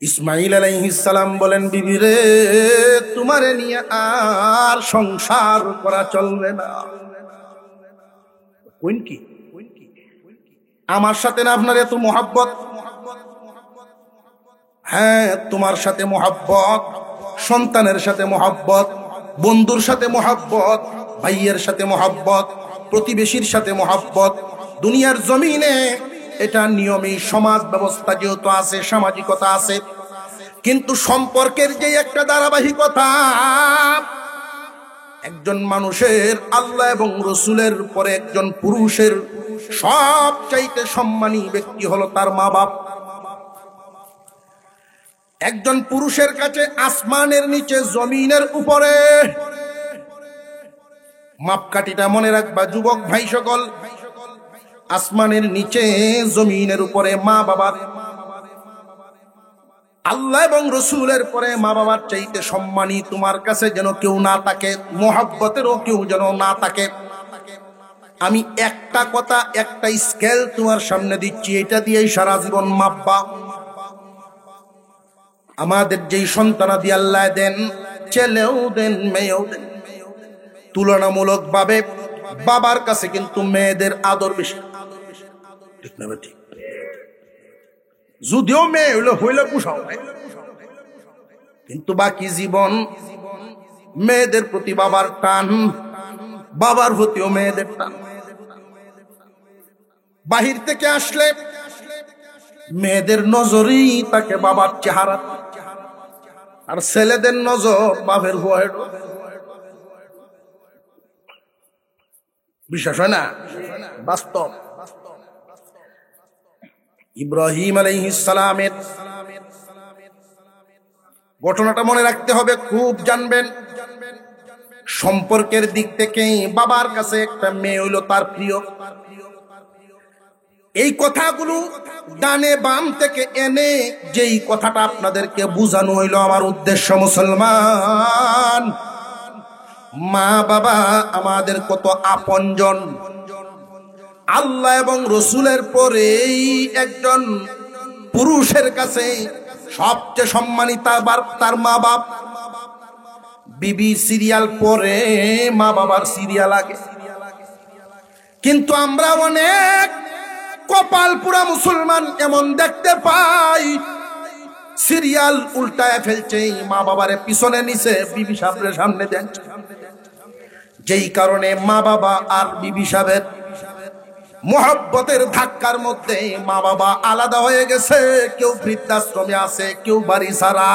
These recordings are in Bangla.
ইসমাইল আলাইহিস সালাম বলেন, বিবি রে, তোমারে নিয়ে আর সংসার করা চলবে না। কোন কি আমার সাথে না আপনার এত মোহাব্বত? হ্যাঁ, তোমার সাথে মোহাব্বত, সন্তানের সাথে মোহাব্বত, বন্ধুর সাথে মোহাব্বত, ভাইয়ের সাথে মোহাব্বত, প্রতিবেশীর সাথে মোহাব্বত। দুনিয়ার জমিনে এটা নিয়মই, সমাজ ব্যবস্থা যেহেতু আছে, সামাজিকতা আছে, কিন্তু সম্পর্কের যে একটা ধারাবাহিকতা, একজন মানুষের আল্লাহ এবং রসুলের পরে একজন পুরুষের সবচাইতে সম্মানী ব্যক্তি হলো তার মা বাপ। একজন পুরুষের কাছে আসমানের নিচে, জমিনের উপরে, মাপকাঠিটা মনে রাখবা যুবক ভাই সকল, আসমানের নিচে জমিনের উপরে মা বাবার, আল্লাহ এবং রসুলের পরে মা বাবার চাইতে সম্মানী তোমার কাছে যেন কেউ না থাকে, মোহাব্বতেরও কেউ যেন না থাকে। আমি একটা কথা, একটা স্কেল তোমার সামনে দিচ্ছি, এটা দিয়েই সারা জীবন মাপবা। আমাদের যেই সন্তানাদি আল্লাহ দেন, ছেলেও দেন মেয়েও দেন, তুলনামূলক ভাবে বাবার কাছে কিন্তু মেয়েদের আদর বেশি, ঠিক না? ঠিক। যদিও মেয়ে হইলে পোষাও, কিন্তু বাকি জীবন মেয়েদের প্রতি বাবার টান, বাবার প্রতিও মেয়েদের টান। বাহির থেকে আসলে মেয়েদের নজরই তাকে বাবার চেহারা, আর ছেলেদের নজর বাপের ভয়ের। বিশ্বাস হয় না? বাস্তব। ইব্রাহিম আলাইহিস সালামের ঘটনাটা মনে রাখতে হবে, খুব জানবেন। সম্পর্কের দিক থেকে বাবার কাছে একটা মেয়ে হইল তার প্রিয়। এই কথাগুলো ডানে বাম থেকে এনে যেই কথাটা আপনাদেরকে বুঝানো হইল, আমার উদ্দেশ্য মুসলমান, মা বাবা আমাদের কত আপনজন। আল্লাহ এবং রসুলের পরেই একজন পুরুষের কাছে সবচেয়ে সম্মানিত তার মা বাপ। বিবি সিরিয়াল পরে মা বাবার সিরিয়াল আগে। কিন্তু আমরা অনেক কপাল পুরা মুসলমান এমন দেখতে পাই, সিরিয়াল উল্টায় ফেলছে, মা বাবারে পিছনে নিচে, বিবি সাহেবের সামনে দেন। যেই কারণে মা বাবা আর বিবি সাহেবের মোহব্বতের ধাক্কার মধ্যে মা বাবা আলাদা হয়ে গেছে। কেউ বৃদ্ধাশ্রমে আছে, কেউ বাড়ি ছাড়া।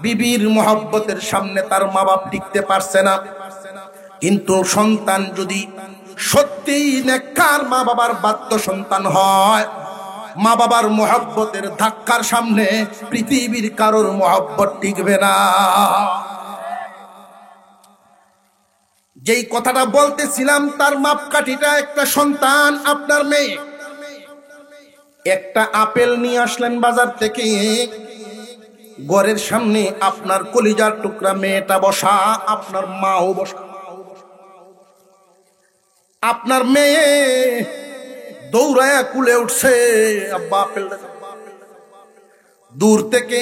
বিবির মোহব্বতের সামনে তার মা বাপ টিকতে পারছে না। কিন্তু সন্তান যদি সত্যিই নেককার মা বাবার বাধ্য সন্তান হয়, মা বাবার মোহব্বতের ধাক্কার সামনে পৃথিবীর কারোর মোহব্বত টিকবে না। যেই কথাটা বলতেছিলাম, তার মাপকাঠিটা একটা সন্তান, আপনার মেয়ে। একটা আপেল নিয়ে আসলেন বাজার থেকে, ঘরের সামনে আপনার কলিজার টুকরা মেয়েটা বসা, আপনার মাও বসা। আপনার মেয়ে দৌড়ায়া কুলে উঠছে, আব্বা আপেল। দূর থেকে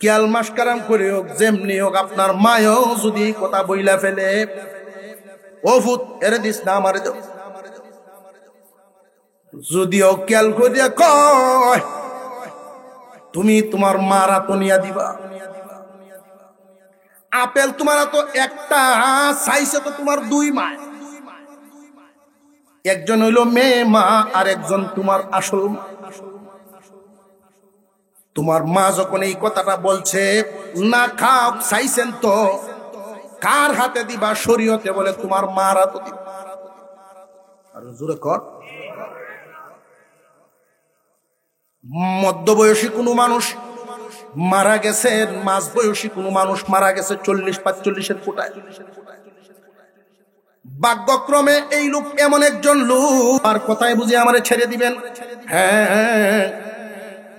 কেয়াল মাসকারাম করে হোক, যেমনি হোক, আপনার মায়ও যদি কথা বইলা ফেলে, ও ভূত এরে দিস না, আমারে দাও। যদিও কেয়াল করিয়া কয়, তুমি তোমার মার হাত নিয়া দিবা। আপেল তোমার তো একটা, চাইছে তো তোমার দুই মা। একজন হইল মেয়ে মা, আর একজন তোমার আসল মা। তোমার মা যখন এই কথাটা বলছে, না খাও, চাইছেন তো কার হাতে দিবা? শরীয়তে বলে তোমার মার হাতে দিবা। আর জোরে কর। মধ্যবয়সী কোনো মানুষ মারা গেছে, মাঝ বয়সী কোনো মানুষ মারা গেছে 40-45-এর কোটায়। ভাগ্যক্রমে এই লোক এমন একজন লোক, আর কথায় বুঝে আমারে ছেড়ে দিবেন। হ্যাঁ,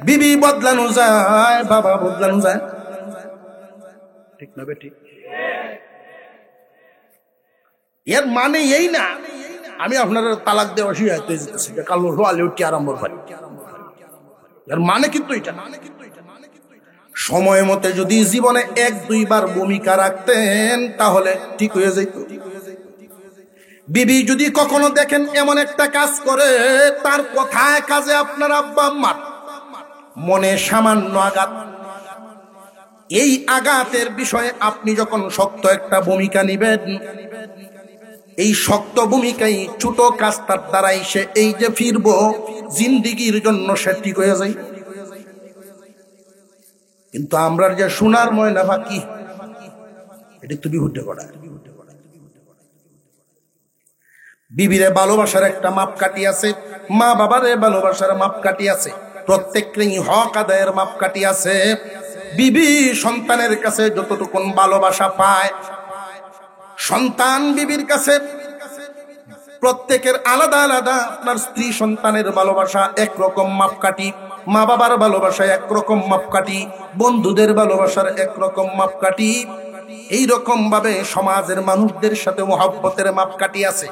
বিবি বদলানো যায়, বাবা বদলানো যায়, ঠিক না বেটি? এর মানে এই না আমি আপনার তালাক দেওয়া শিখাইতে যেতেছি, কালো রোয়ালে উঠে আরম্ভ করি। এর মানে কিন্তু এটা সময় মতে যদি জীবনে 1-2 বার ভূমিকা রাখতেন তাহলে ঠিক হয়ে যেত। বিবি যদি কখনো দেখেন এমন একটা কাজ করে, তার কথায় কাজে আপনার আব্বা আম্মার মনে সামান্য আঘাত, এই আঘাতের বিষয়ে আপনি যখন শক্ত একটা ভূমিকা নিবেন, এই শক্ত ভূমিকায় ছোট কাজটার দ্বারাই সে এই যে ফিরবো জিন্দিগির জন্য সে ঠিক হয়ে যায়। কিন্তু আমরা যে সোনার ময়না বাকি এটা একটু বিহুদ্ধ করা। বিবিরে ভালোবাসার একটা মাপকাঠি আছে, মা বাবারে ভালোবাসার মাপকাঠি আছে, প্রত্যেকেরই হক আদায়ের মাপকাঠি আছে। বিবি সন্তানের কাছে যতটুকু ভালোবাসা পায়, সন্তান বিবির কাছে প্রত্যেকের আলাদা আলাদা। আপনার স্ত্রী সন্তানের ভালোবাসা একরকম মাপকাঠি, মা বাবার ভালোবাসা একরকম মাপকাঠি, বন্ধুদের ভালোবাসার একরকম মাপকাঠি। এইরকম ভাবে সমাজের মানুষদের সাথে মহব্বতের মাপকাঠি আছে।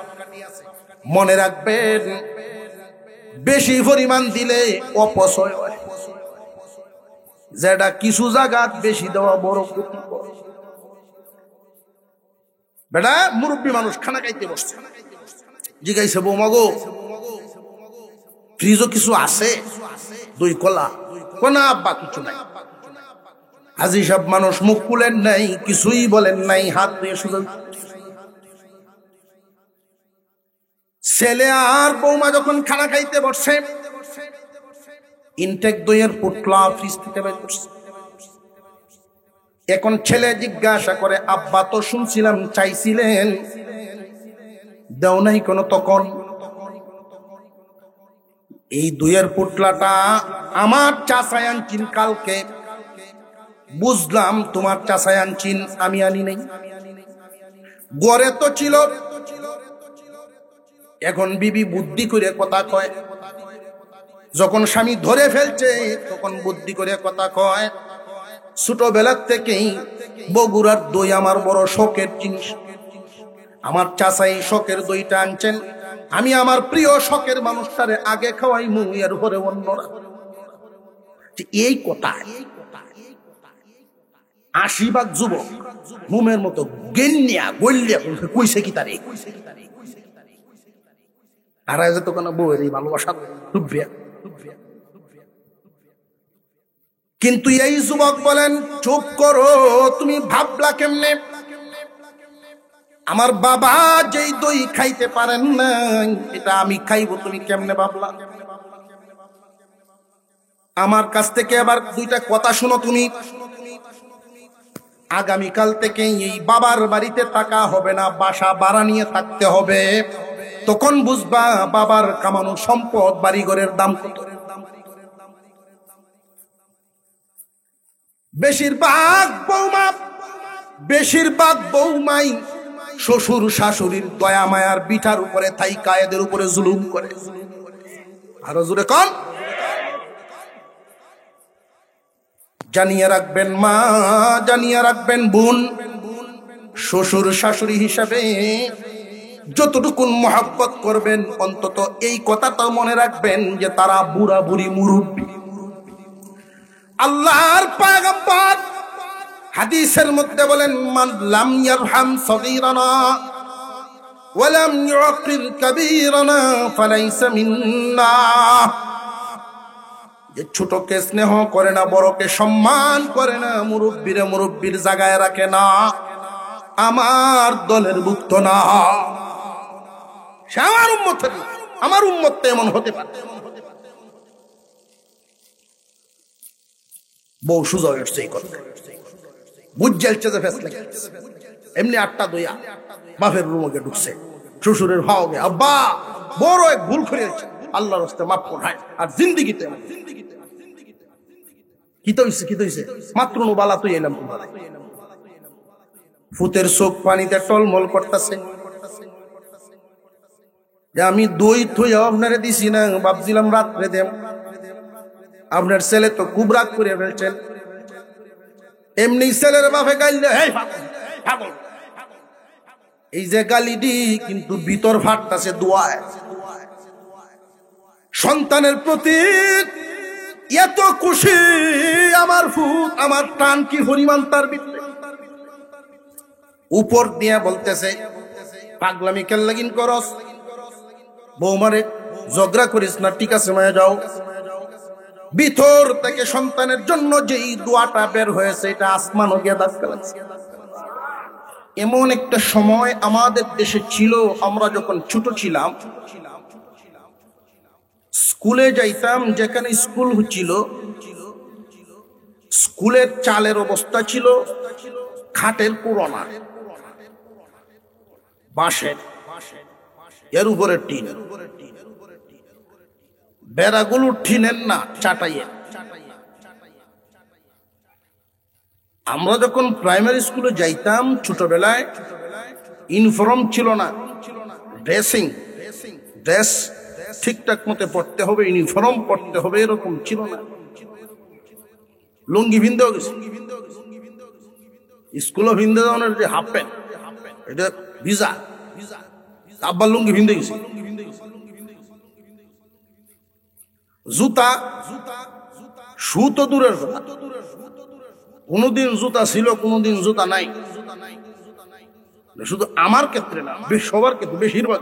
মনে রাখবেন, বেশি পরিমাণ দিলে অপচয় হয়, যেটা কিছু জায়গা বেশি দেওয়া বড় ক্ষতি। বেটা মুরব্বী মানুষ খানা খাইতে বসছে, জিজ্ঞাসা বৌমা গো ফ্রিজও কিছু আছে, 2 কলা? কোনা আব্বা কিছু নাই। হাজি সাহেব মানুষ মুখ খুলেন নাই, কিছুই বলেন নাই, হাত দিয়ে শুধু। ছেলে আর বৌমা যখন খানা খাইতে বসছে, ইনটেক 2-এর পুটলা ফ্রিজ থেকে বের করছে। এখন ছেলে জিজ্ঞাসা করে, আব্বা তো শুনছিলাম চাইছিলেন, দেও নাই কোনো? তখন এই 2-এর পুটলাটা আমার চাচাই আনছিন কালকে, বুঝলাম তোমার চাচাই আনছিন, আমি আনি নাই, গড়ে তো ছিল। এখন বিবি বুদ্ধি করে কথা কয়, যখন স্বামী ধরে ফেলছে তখন বুদ্ধি করে কথা কয়। ছোটবেলার থেকেই বগুড়ার দই আমার বড় শখের জিনিস, আমার চাচাই শখের দইটা আনছেন, আমি আমার প্রিয় শখের মানুষটারে আগে খাওয়াই, মুয়ের উপরে অন্যরা। এই কথা 80 যুবক মুমের মতো গেন্নিয়া গল্লিয়া কইছে কি তারে, আর আজ তো কোনো বউয়ের এই ভালোবাসা ডুববে। কিন্তু এই যুবক বলেন, চুপ করো, তুমি ভাবলা কেমনে? আমার বাবা যেই দই খাইতে পারেন না, এটা আমি খাইবো, তুমি কেমনে ভাবলা? আমার কাছ থেকে আবার 2টা কথা শুনো তুমি। আগামীকাল থেকে এই বাবার বাড়িতে থাকা হবে না, বাসা ভাড়া নিয়ে থাকতে হবে। তখন বুঝবা বাবার কামানো সম্পদ, বাড়িঘরের দাম কত। বেশিরভাগ বৌমাই শ্বশুর শাশুড়ির দয়া মায়ার বিটার উপরে থাইকা এদের উপরে জুলুম করে। আরো জোরে কোন? জানিয়ে রাখবেন মা, জানিয়ে রাখবেন বোন, শ্বশুর শাশুড়ি হিসাবে যতটুকু মহব্বত করবেন, অন্তত এই কথাটা মনে রাখবেন যে তারা বুড়া বুড়ি মুরব্বী। আল্লাহর পয়গম্বর হাদিসের মধ্যে বলেন, মান লাম ইয়ারহাম সগীরানা ওয়া লাম ইউকির কাবীরানা ফালাইসা মিন্না। যে ছোটকে স্নেহ করে না, বড়কে সম্মান করে না, মুরব্বীরে মুরব্বীর জায়গায় রাখে না, আমার দলের ভুক্ত না। সে আমার উম্মত এমন হতে পারে। বউ সুজা হচ্ছে এই কথা, বুঝছে যে ফেসলে এমনি 8টা দইয়া বাপের রুমকে ঢুকছে, শ্বশুরের ভাওগে আব্বা বড় এক ভুল করেছে, আল্লাহর রাস্তায় মাফ করায়। আর জিন্দিগিতে কি তো হইছে মাত্র বালা তুই এলাম, ফুতের চোখ পানিতে টলমল করতেছে। আমি দই থই আপনারে দিছি না, ভাবছিলাম রাত্রে দেব। আপনার ছেলে তো খুব রাগ করে ফেলছেন। এমনি ছেলের বাপে গাইলে এই যে গালিটি কিন্তু ভিতর ফাটতাছে দোয়ায়। সন্তানের প্রতি এত খুশি আমার ফুট আমার টান কি পরিমাণ তার ভিতরে। উপর দিয়া বলতেছে পাগলামি কেল্লাগিন করস, বৌমারে ঝগড়া করিস না, ঠিক আছে মায়া যাও। ভিতর থেকে সন্তানের জন্য যেই দোয়াটা বের হয়েছে এটা আসমানও গিয়ে ধাক্কা লাগছে। এমন একটা সময় আমাদের দেশে ছিল, আমরা যখন ছোট ছিলাম স্কুলে যাইতাম, যেখানে স্কুল ছিল স্কুলের চালের অবস্থা ছিল খাটের পুরোনা, বাঁশের, এর উপরে টিন, বেড়াগুলো টিনের না চাটাইয়ের। আমরা যখন প্রাইমারি স্কুলে যাইতাম ছোটবেলায় ইউনিফর্ম ছিল না, ড্রেস ঠিকঠাক মতো পড়তে হবে, ইউনিফর্ম পড়তে হবে এরকম ছিল না। লুঙ্গি ভিন্দে গেছে স্কুলে, ভিন্দে যাওয়ার যে হাফ প্যান্ট এটা ভিজা, আব্বার লুঙ্গি ভিন্দে গেছে। জুতা শু তো দূরের কথা, কোনদিন জুতা ছিল কোনদিন জুতা নাই। শুধু আমার ক্ষেত্রে না, সবার ক্ষেত্রে, বেশিরভাগ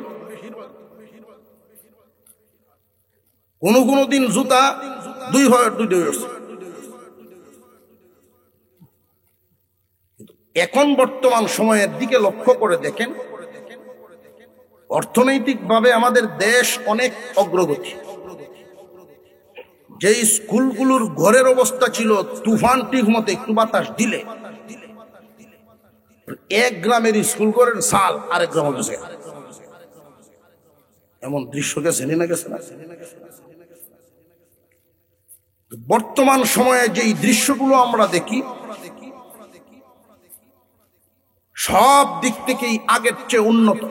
কোন দিন জুতা দুই হয় দুই। এখন বর্তমান সময়ের দিকে লক্ষ্য করে দেখেন, অর্থনৈতিকভাবে আমাদের দেশ অনেক অগ্রগতি। যে স্কুলগুলোর ঘরের অবস্থা ছিল তুফান ঠিক মতো একটু বাতাস দিলে এক গ্রামের স্কুল ঘরের সাল আরেক গ্রামে গেছে, এমন দৃশ্য গেছে না গেছে না। বর্তমান সময়ে যেই দৃশ্যগুলো আমরা দেখি সব দিক থেকেই আগের চেয়ে উন্নত।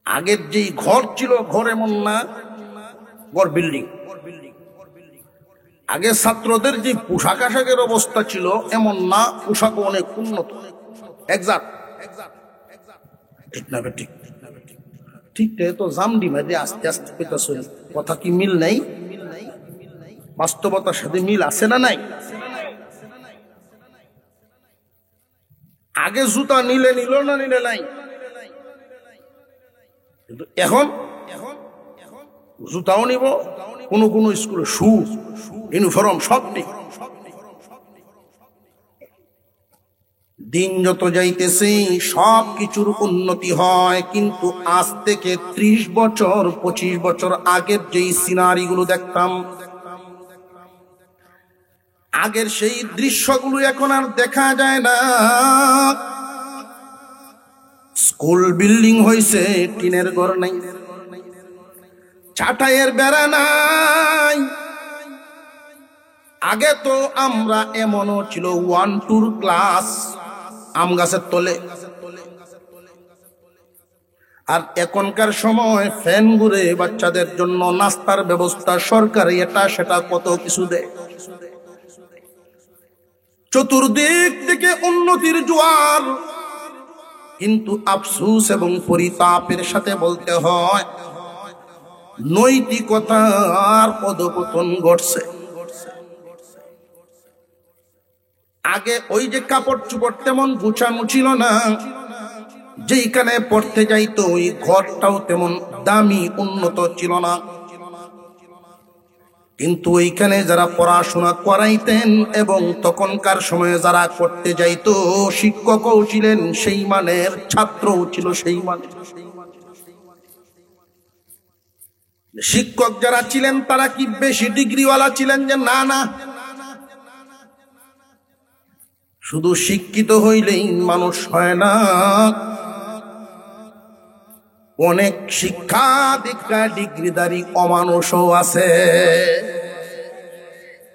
আগের যেই ঘর ছিল ঘর এমন না, ঘর বিল্ডিং। আগে ছাত্রদের যে পোশাক আশাকের অবস্থা ছিল এমন না, পোশাক অনেক উন্নত। ঠিক না ঠিক? ঠিক তো জামডি মাঝে আস্তে আস্তে পেতাছ, কথা কি মিল নাই? বাস্তবতার সাথে মিল আছে না নাই? আগে জুতা নিলে নিল না নিলে নাই, কিন্তু এখন জুতাও নিব, কোন স্কুলে শু ইউনিফর্ম সব নেই। দিন যত যাইতেছে সব কিছুর উন্নতি হয়, কিন্তু আজ থেকে 30 বছর 25 বছর আগের যেই সিনারি গুলো দেখতাম, আগের সেই দৃশ্যগুলো এখন আর দেখা যায় না। স্কুল বিল্ডিং হয়েছে, টিনের ঘর নাই, চাটাইয়ের বেড়া নাই। আগে তো আমরা এমনও ছিল 1-2 ক্লাস আম গাছের তলে, আর এখনকার সময় ফ্যান ঘুরে বাচ্চাদের জন্য নাস্তার ব্যবস্থা সরকারি, এটা সেটা কত কিছু দেয়। চতুর্দিক থেকে উন্নতির জোয়ার, কিন্তু আফসোস এবং পরিতাপের সাথে বলতে হয় নৈতিকতার পদপতন ঘটছে। আগে ওই যে কাপড় চোপড় তেমন গুছানো ছিল না, যেইখানে পড়তে যাইতো ওই ঘরটাও তেমন দামি উন্নত ছিল না, কিন্তু ওইখানে যারা পড়াশোনা করাইতেন এবং তখনকার সময়ে যারা করতে যাইতো শিক্ষকও ছিলেন সেই মানের, ছাত্রও ছিল সেই মানের। শিক্ষক যারা ছিলেন তারা কি বেশি ডিগ্রিওয়ালা ছিলেন? যে না না, শুধু শিক্ষিত হইলেই মানুষ হয় না, অনেক শিক্ষা দীক্ষা ডিগ্রিধারী অমানুষও আছে।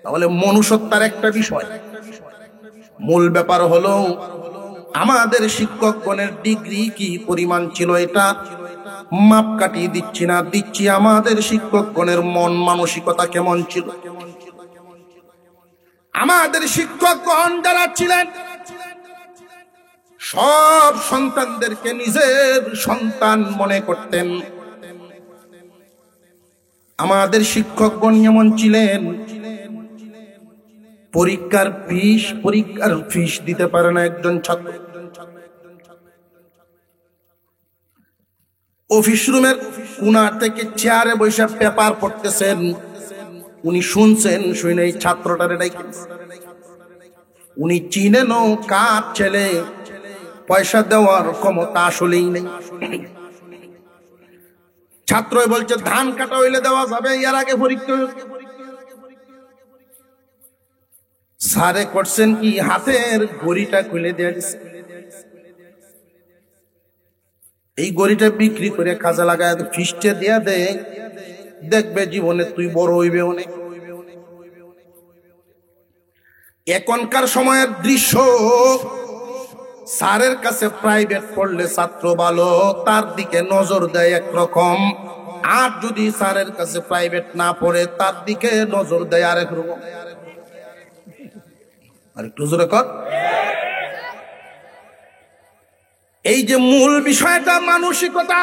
তাহলে মনুষ্যত্বের একটা বিষয়, মূল ব্যাপার হলো আমাদের শিক্ষকগণের ডিগ্রি কি পরিমাণ ছিল এটা মাপ কাটিয়ে দিচ্ছি না, দিচ্ছি আমাদের শিক্ষকগণের মন মানসিকতা কেমন ছিল। আমাদের শিক্ষকগণ যারা ছিলেন সব সন্তানদেরকে নিজের সন্তান মনে করতেন। আমাদের শিক্ষকগণ এমন ছিলেন, পরীক্ষার ফিস দিতে পারে না একজন ছাত্র। অফিস রুমের কোণা থেকে চেয়ারে বসে পেপার পড়তেছেন, উনি শুনছেন, শুনে এই ছাত্রটারে ডাইকে উনি চিনেন কার ছেলে, পয়সা দেওয়ার ক্ষমতা আসলেই নেই। ছাত্র বলছে ধান কাটা হইলে দেওয়া যাবে, এর আগে পরীক্ষা। স্যারে করছেন কি, হাতের ঘড়িটা খুলে দিয়ে দিচ্ছে, এই ঘড়িটা বিক্রি করে কাজে লাগায় ফিস্টে দিয়া দে, দেখবে জীবনে তুই বড় হইবে অনেক। এখনকার সময়ের দৃশ্য, স্যারের কাছে প্রাইভেট পড়লে ছাত্র ভালো, তার দিকে নজর দেয় একরকম, আর যদি স্যারের কাছে প্রাইভেট না পড়ে তার দিকে নজর দেয় আরেক রকম। আরেকটু জোরে কর। এই যে মূল বিষয়টা মানসিকতা,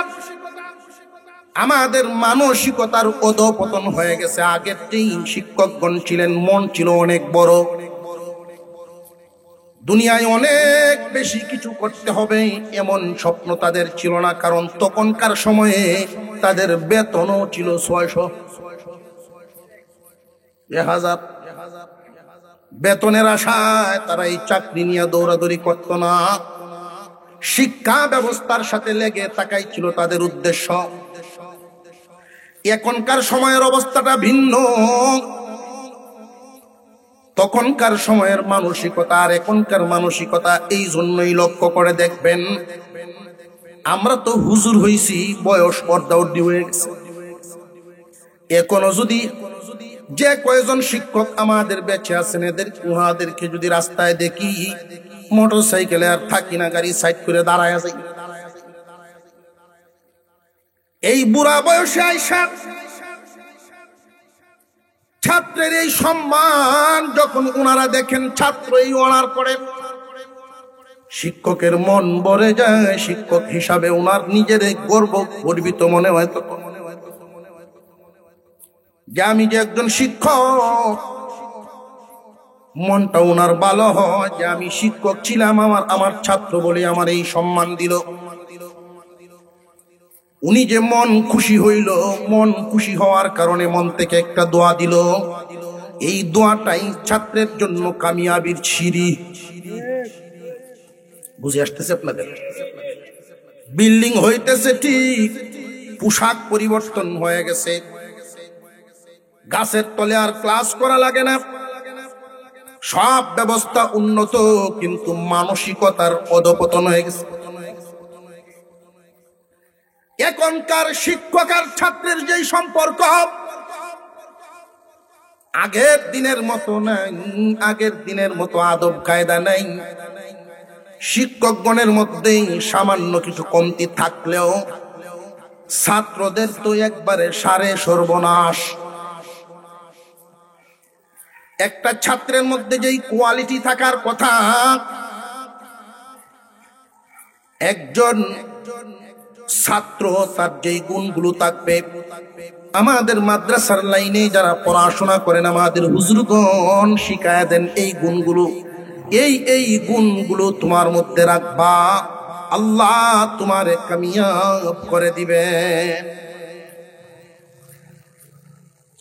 আমাদের মানসিকতার অধঃপতন হয়ে গেছে। আগের যেই শিক্ষকগণ ছিলেন, মন ছিল অনেক বড়, দুনিয়ায় অনেক বেশি কিছু করতে হবে এমন স্বপ্ন তাদের ছিল না, কারণ তখনকার সময়ে তাদের বেতনও ছিল 600, 1000। বেতনের আশায় তারা এই চাকরি নিয়ে দৌড়াদৌড়ি করত না, শিক্ষা ব্যবস্থার সাথে লেগে থাকাই ছিল তাদের উদ্দেশ্য। এখনকার সময়ের অবস্থাটা ভিন্ন। তখনকার সময়ের মানসিকতা আর এখনকার মানসিকতা এই জন্যই লক্ষ্য করে দেখবেন, আমরা তো হুজুর হইছি, বয়স পর্দাউর্দি হয়ে গেছে। এখনো যদি যে কয়েকজন শিক্ষক আমাদের বেঁচে আছেন, উহাদেরকে যদি রাস্তায় দেখি, মোটর সাইকেলে আর থাকি না, গাড়ি সাইড করে দাঁড়ায় আছে। এই বুড়া বয়সে আইসা ছাত্রের এই সম্মান যখন ওনারা দেখেন, ছাত্র এই অনার করে, শিক্ষকের মন ভরে যায়। শিক্ষক হিসাবে ওনার নিজের গর্বিত মনে হয় তখন, যে আমি যে একজন শিক্ষক, মনটা ওনার ভালো হয় যে আমি শিক্ষক ছিলাম, আমার ছাত্র বলে আমার এই সম্মান দিল। উনি যে মন খুশি হইল, মন খুশি হওয়ার কারণে মন থেকে একটা দোয়া দিল, এই দোয়াটাই ছাত্রের জন্য কামিয়াবির সিঁড়ি। বুঝে আসতেছে আপনাদের? বিল্ডিং হইতেছে ঠিক, পোশাক পরিবর্তন হয়ে গেছে, গাছের তলে আর ক্লাস করা লাগে না, সব ব্যবস্থা উন্নত, কিন্তু মানসিকতার অধঃপতন হয়ে গেছে। এখনকার শিক্ষক আর ছাত্রের যেই সম্পর্ক আগের দিনের মতো নাই, আগের দিনের মতো আদব কায়দা নাই। শিক্ষকগণের মধ্যেই সামান্য কিছু কমতি থাকলেও ছাত্রদের তো একবারে সারে সর্বনাশ। একটা ছাত্রের মধ্যে যেই কোয়ালিটি থাকার কথা, একজন ছাত্র তার যেই গুণগুলো থাকবে, আমাদের মাদ্রাসার লাইনে যারা পড়াশোনা করেন, আমাদের হুজুরগণ শিখায় দেন এই গুণগুলো, এই গুণগুলো তোমার মধ্যে রাখবা, আল্লাহ তোমার কামিয়াব করে দিবে।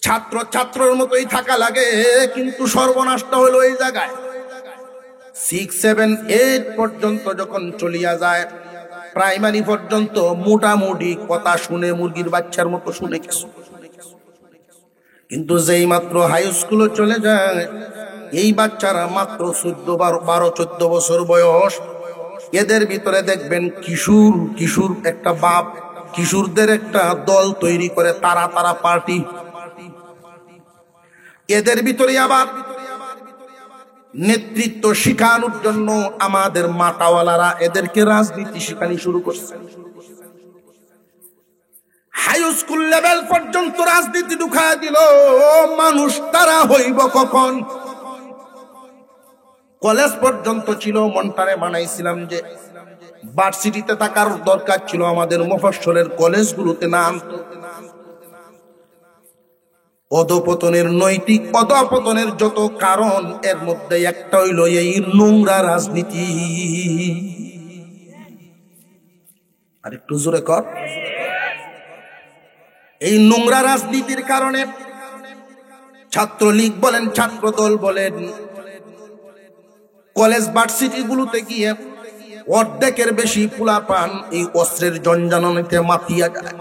ছাত্র ছাত্রের মতোই থাকা লাগে, কিন্তু সর্বনাশটা হলো এই জায়গায়। 6, 7, 8 পর্যন্ত যখন চলিয়া যায়, প্রাইমারি পর্যন্ত মোটামুটি কথা শুনে, মুরগির বাচ্চার মতো শুনে কিছু, কিন্তু যেই মাত্র হাই স্কুলে চলে যায়, এই বাচ্চারা মাত্র 12-14 বছর বয়স, এদের ভিতরে দেখবেন কিশোর একটা বাপ কিশোরদের একটা দল তৈরি করে, তারা পার্টি। এদের ভিতরে আবার নেতৃত্ব শিখানোর জন্য আমাদের মাতাওয়ালারা এদেরকে রাজনীতি শিখানি শুরু করছে। হাই স্কুল লেভেল পর্যন্ত রাজনীতি ঢুকায় দিল। মানুষ তারা হইব কখন? কলেজ পর্যন্ত ছিল। মনটারে বানাইছিলাম যে ভার্সিটিতে থাকার দরকার ছিল, আমাদের মফস্বলের কলেজগুলোতে না আনতো। অধপতনের নৈতিক অধপতনের যত কারণ, এর মধ্যে একটা হইল এই নোংরা রাজনীতি। আর একটু জোরে কর। এই নোংরা রাজনীতির কারণে ছাত্রলীগ বলেন, ছাত্রদল বলেন, কলেজ ভার্সিটি গুলোতে গিয়ে অর্ধেকের বেশি পোলাপান এই অস্ত্রের জঞ্জাননেতে মাতিয়া যায়।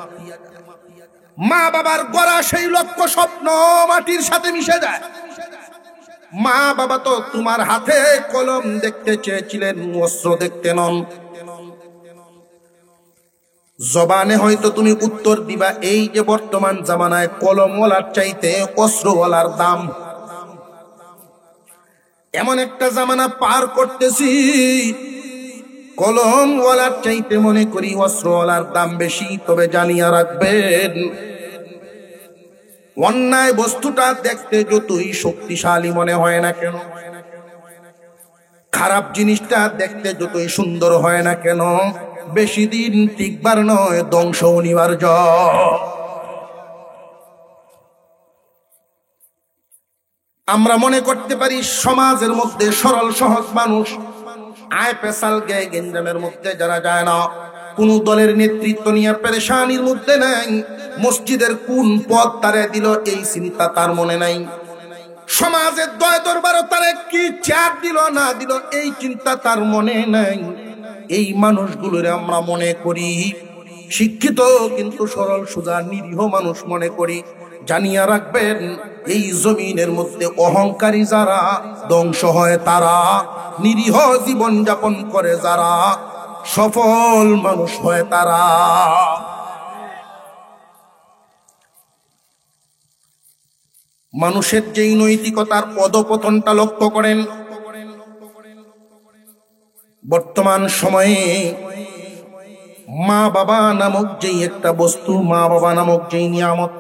মা বাবার গড়া সেই লক্ষ্য স্বপ্ন মাটির সাথে মিশে যায়। মা বাবা তো তোমার হাতে কলম দেখতে চেয়েছিলেন, অস্ত্র দেখতে নন। জবানে হয়তো তুমি উত্তর দিবা, এই যে বর্তমান জামানায় কলমওয়ালার চাইতে অস্ত্রওয়ালার দাম। এমন একটা জামানা পার করতেছি, কলমওয়ালার চাইতে মনে করি অস্ত্রওয়ালার দাম বেশি। তবে জানিয়া রাখবেন, অন্যায় বস্তুটা দেখতে যতই শক্তিশালী মনে হয় না কেন, খারাপ জিনিসটা দেখতে যতই সুন্দর হয় না কেন, বেশি দিন টিকবার নয়, ধ্বংস অনিবার্য। আমরা মনে করতে পারি সমাজের মধ্যে সরল সহজ মানুষ আয় পেশাল গায়ে গেঞ্জামের মধ্যে যারা যায় না, কোন দলের নেতৃত্ব নিয়ে পেরেশানির মধ্যে নাই, মসজিদের কোন পদ তারে দিল এই চিন্তা তার মনে নাই, সমাজের দয় দরবার তারে কি চাপ দিল না দিল এই চিন্তা তার মনে নাই, এই মানুষগুলোরে আমরা মনে করি শিক্ষিত, কিন্তু সরল সোজা নিরীহ মানুষ মনে করি। জানিয়া রাখবেন, এই জমিনের মধ্যে অহংকারী যারা ধ্বংস হয় তারা, নিরীহ জীবন যাপন করে যারা সফল মানুষ হয় তারা। মানুষের যেই নৈতিকতার অধপতনটা লক্ষ্য করেন, বর্তমান সময়ে মা বাবা নামক যেই একটা বস্তু, মা বাবা নামক যেই নিয়ামত,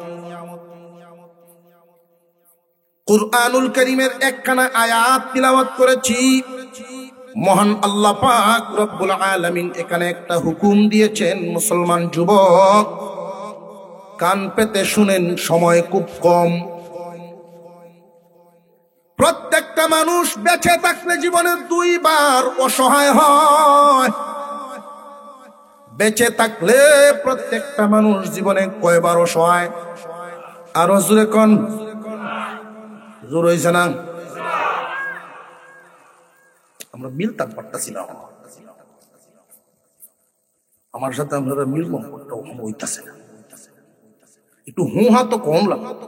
কুরআনুল কারীমের একখানা আয়াত তিলাওয়াত করেছি। মহান আল্লাহ পাক রব্বুল আলামিন এখানে একটা হুকুম দিয়েছেন। মুসলমান যুবক কান পেতে শুনেন, সময় খুব কম। প্রত্যেকটা মানুষ বেঁচে থাকলে জীবনে দুইবার অসহায় হয়। বেঁচে থাকলে প্রত্যেকটা মানুষ জীবনে কয়বার অসহায়? আরো জোরে কোন, জোর হয়েছে না? আমরা মিলতাম পারতাছিলাম, আমার সাথে আপনারা মিলবো হইতাছে না। একটু হুহা তো কম লাগতো,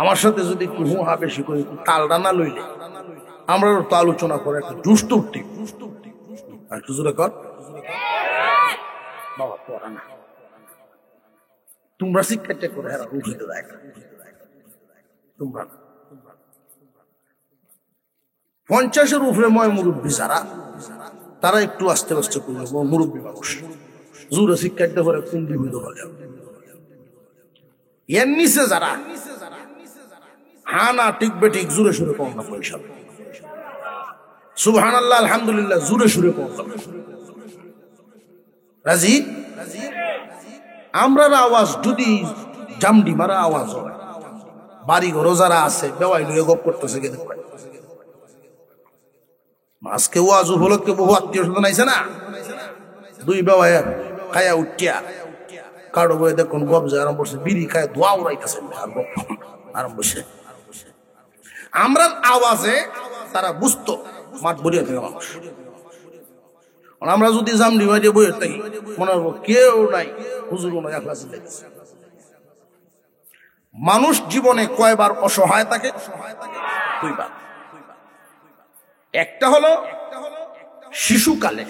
আমার সাথে যদি একটু হুহা বেশি করে তালটা না লইলে আমরা তো আলোচনা করে একটা দুষ্ট উঠতে। একটু জোরে কর বাবা, পড়া না তোমরা শিক্ষাটা করে হেরা উঠিতে দেয় তোমরা। 50-এর উপরে ময় মুরব্বী যারা, তারা একটু আস্তে আস্তে করলে মুরব্বী মানুষ জোরে শিক্ষাটা করে কোন বিভূত হলে। এর নিচে যারা হ্যাঁ না টিকবে ঠিক জোরে সুরে কম না পয়সা, সুবহানাল্লাহ আলহামদুলিল্লাহ জোরে সুরে কম রাজি। আমরার আওয়াজ যদি জামডি মারা আওয়াজ হয়, বাড়ি ঘর যারা আছে বেওয়াই লুয়ে গপ করতেছে, আজকে ওয়াজ উপলক্ষে বহু আত্মীয় স্বজন আইছে না, দুই বেওয়াই খায়া উঠিয়া কারো বয়ে দেখুন গপ যে আরম্ভ করছে, বিড়ি খায় ধোয়া উড়াইতেছে আরম্ভ করছে। আমরা আওয়াজে তারা বুঝতো মাঠ বলিয়া থেকে মানুষ। আমরা যদি জামডি বাজে বইয়ে থাকি মনে হবো কেউ নাই, হুজুর নাই, একলা চিল্লাইতেছে। মানুষ জীবনে কয়বার অসহায় থাকে? দুইবার। একটা হলো শিশুকালে,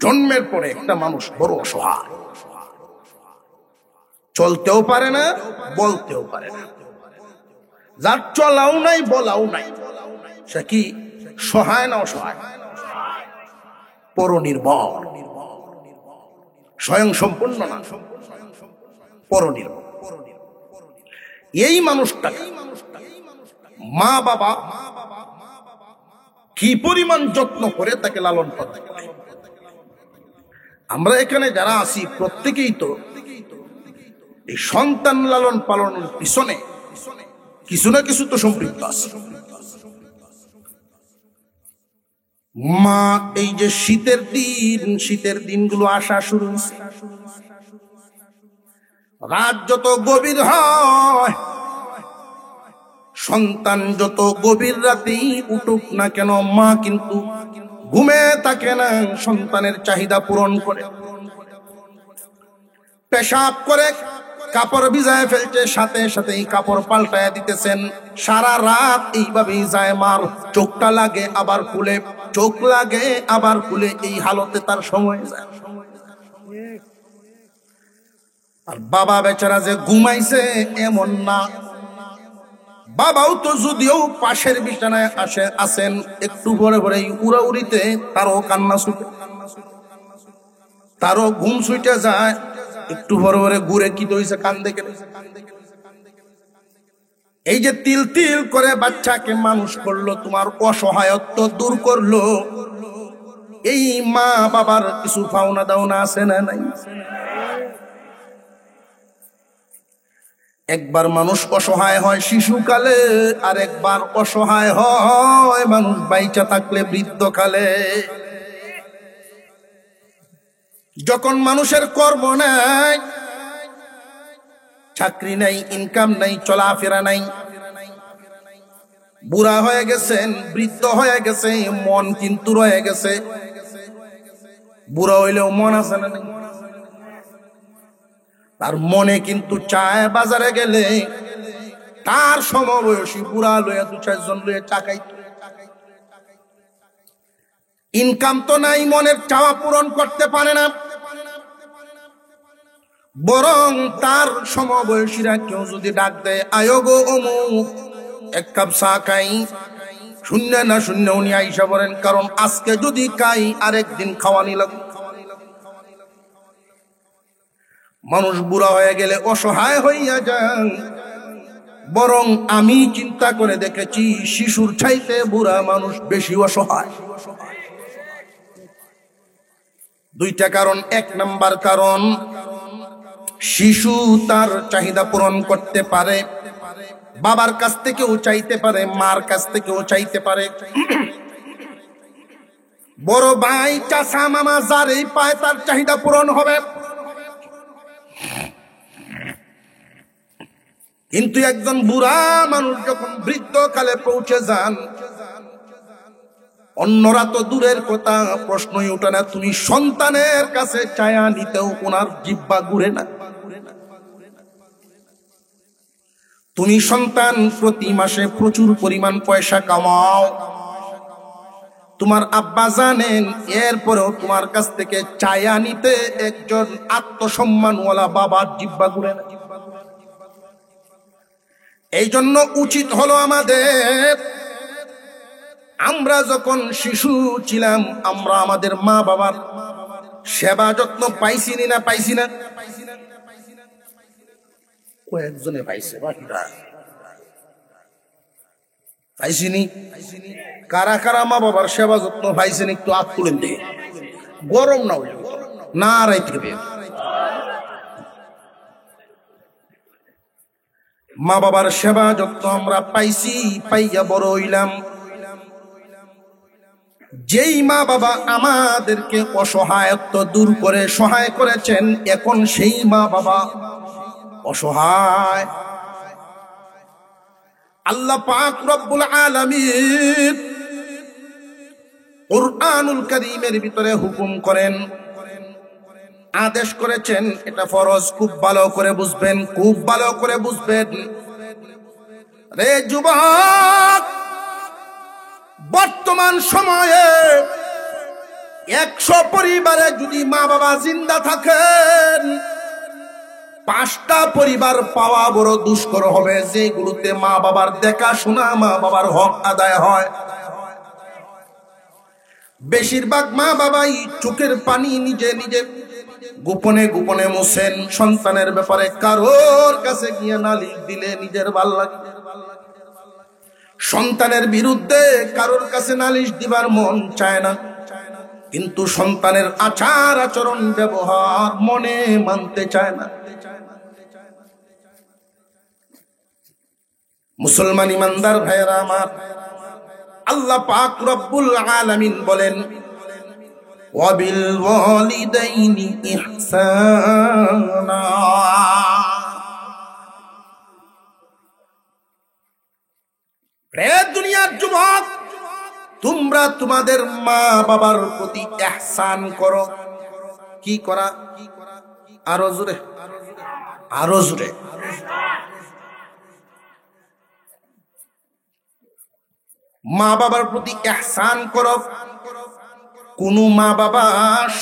জন্মের পরে একটা মানুষ বড় অসহায়, চলতেও পারে না, বলতেও পারে না, যার চলাও নাই বলাও নাই, সে কি সহায় না অসহায়? পরনির্ভর, স্বয়ং সম্পূর্ণ না, পরনির্ভর। এই মানুষটাকে মা বাবা কি পরিমাণ যত্ন করে তাকে লালন পালন। আমরা এখানে যারা আছি প্রত্যেকেই তো এই সন্তান লালন পালনের পিছনে কিছু না কিছু তো সম্পৃক্ত আছে। মা এই যে শীতের দিনগুলো আসা শুরু হয়েছে, রাত যত গভীর হয়, সন্তান যত গভীর রাতেই উঠুক না কেন, মা কিন্তু ঘুমে থাকে না, সন্তানের চাহিদা পূরণ করে। পেশাব করে কাপড় ভিজায় ফেলছে, সাথে সাথেই কাপড় পাল্টায় দিতেছেন। সারা রাত এইভাবেই যায় মার। চোখটা লাগে আবার খুলে, চোখ লাগে আবার খুলে, এই হালতে তার সময় যায়। আর বাবা বেচারা যে ঘুমাইছে এমন না, বাবাও তো যদিও পাশের বিছানায় আসেন, একটু ভরে ভরে উড়াউড়িতে তারও কান্না ছুটে, তারও ঘুম ছুটে যায়, একটু ভরে ভরে ঘুরে কি হইছে কান দেখে। এই যে তিল তিল করে বাচ্চাকে মানুষ করলো, তোমার অসহায়ত্ব দূর করলো, এই মা বাবার কিছু পাওনা দাওনা আছে না নাই? একবার মানুষ অসহায় হয় শিশুকালে, আর একবার অসহায় হয় মানুষ বাইচা থাকলে বৃদ্ধকালে। যখন মানুষের কর্ম নাই, চাকরি নাই, ইনকাম নাই, চলাফেরা নাই, বুড়া হয়ে গেছেন, বৃদ্ধ হয়ে গেছে, মন কিন্তু রয়ে গেছে। বুড়া হইলেও মন আছে না? তার মনে কিন্তু চায় বাজারে গেলে তার সমবয়সী বুড়া লইয়া 2-4 জন লইয়া চাকাই। ইনকাম তো নাই, মনের চাওয়া পূরণ করতে পারে না, বরং তার সমবয়সীরা কেউ যদি ডাক দেয়, আয়ো গো অমুক, এক কাপ চা খাই, শূন্য না শূন্য উনি আইসা বলেন, কারণ আজকে যদি খাই আরেকদিন খাওয়ানি লাগবে। মানুষ বুড়া হয়ে গেলে অসহায় হইয়া যায়, বরং আমি চিন্তা করে দেখেছি শিশুর চাইতে বুড়া মানুষ বেশি অসহায়। 2টা কারণ। 1 নাম্বার কারণ, শিশু তার চাহিদা পূরণ করতে পারে, বাবার কাছ থেকেও চাইতে পারে, মার কাছ থেকেও চাইতে পারে। বড় ভাই, চাচা, মামা যারই পায় তার চাহিদা পূরণ হবে। কিন্তু একজন বুড়া মানুষ যখন বৃদ্ধকালে পৌঁছে যান, অন্যরা তো দূরের কথা, প্রশ্নই ওঠে না। তুমি সন্তানের কাছে চায়া নিতেও ওনার জিহ্বা ঘুরে না। তুমি সন্তান প্রতি মাসে প্রচুর পরিমাণ পয়সা কামাও, তোমার আব্বা জানেন, এরপরেও তোমার কাছ থেকে চায়া নিতে একজন আত্মসম্মানওয়ালা বাবার জিহ্বা ঘুরে না। এই জন্য উচিত হলো আমাদের, আমরা যখন শিশু ছিলাম, আমরা আমাদের মা বাবার সেবা যত্ন পাইছি না পাইছি না? কয়েকজনে পাইছে, পাইছিনি? কারা কারা মা বাবার সেবা যত্ন পাইছেন একটু হাত তুলেন দেখে। গরম না হইল না রাইতে, মা বাবার সেবা যত্ন আমরা পাইছি, পাইয়া বড় হইলাম। যেই মা বাবা আমাদেরকে অসহায়ত্ব দূর করে সহায় করেছেন, এখন সেই মা বাবা অসহায়। আল্লাহ পাক রব্বুল আলামিন কুরআনুল কারীমের ভিতরে হুকুম করেন, আদেশ করেছেন, এটা ফরজ। খুব ভালো করে বুঝবেন, খুব ভালো করে বুঝবেন রে যুবক। বর্তমান সময়ে 100 পরিবারে যদি মা বাবা জিন্দা থাকেন, 5টা পরিবার পাওয়া বড় দুষ্কর হবে যেগুলোতে মা বাবার দেখাশোনা, মা বাবার হক আদায় হয়। বেশিরভাগ মা বাবাই চোখের পানি নিজে নিজে গোপনে গোপনে মোছেন। সন্তানের ব্যাপারে কারোর কাছে গিয়ে নালিশ দিলে নিজের ভাল লাগে, সন্তানের বিরুদ্ধে কারোর কাছে নালিশ দিবার মন চায় না। কিন্তু সন্তানের আচার আচরণ ব্যবহার মনে মানতে চায় না। মুসলমান ইমানদার ভাইয়েরা আমার, আল্লাহ পাক রব্বুল আলামিন বলেন ওয়াবিল ওয়ালিদাইনি ইহসানা। রে দুনিয়ার যুবক, তোমরা তোমাদের মা বাবার প্রতি ইহসান করো। কি করা? আরো জোরে, আরো জোরে। মা বাবার প্রতি ইহসান করো। কোন মা বাবা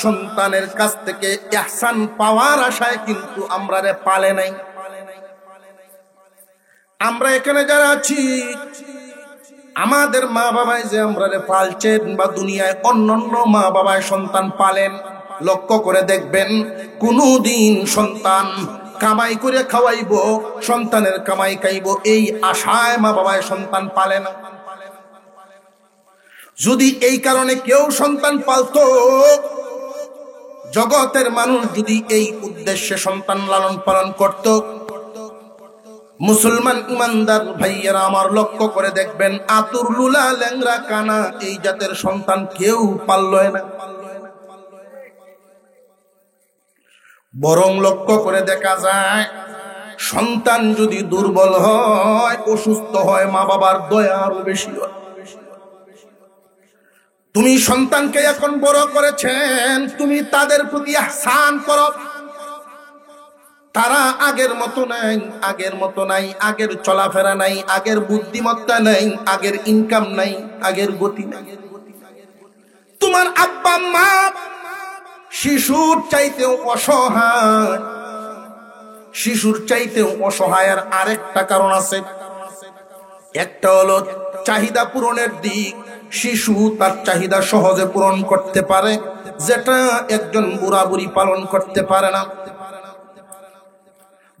সন্তানের কাছ থেকে ইহসান পাওয়ার আশায় কিন্তু আমরা পালে নাই। আমরা এখানে যারা আছি, আমাদের মা বাবাই যে আমরা পালছেন, বা দুনিয়ায় অন্যান্য মা বাবায় সন্তান পালেন, লক্ষ্য করে দেখবেন কোনদিন সন্তান কামাই করে খাওয়াইব, সন্তানের কামাই খাইব, এই আশায় মা বাবায় সন্তান পালে না। যদি এই কারণে কেউ সন্তান পালতো, জগতের মানুষ যদি এই উদ্দেশ্যে সন্তান লালন পালন করত, মুসলমান ইমানদার ভাইয়েরা আমার লক্ষ্য করে দেখবেন আতুর লুলা ল্যাংরা কানা এই জাতের সন্তান কেউ পালল না। বরং লক্ষ্য করে দেখা যায় সন্তান যদি দুর্বল হয়, অসুস্থ হয়, মা বাবার দয়া আরো বেশি হয়। তুমি সন্তানকে এখন বড় করেছেন, তুমি তাদের প্রতি ইহসান করো। তারা আগের মতো নাই, আগের মতো নাই, আগের চলাফেরা নাই, আগের বুদ্ধিমত্তা নাই, আগের ইনকাম নাই, আগের গতি নাই। তোমার আব্বা মা শিশুর চাইতেও অসহায়, শিশুর চাইতেও অসহায়ের আরেকটা কারণ আছে। একটা হলো চাহিদা পূরণের দিক। শিশু তার চাহিদা সহজে পূরণ করতে পারে, যেটা একজন বুড়া বুড়ি পালন করতে পারে না।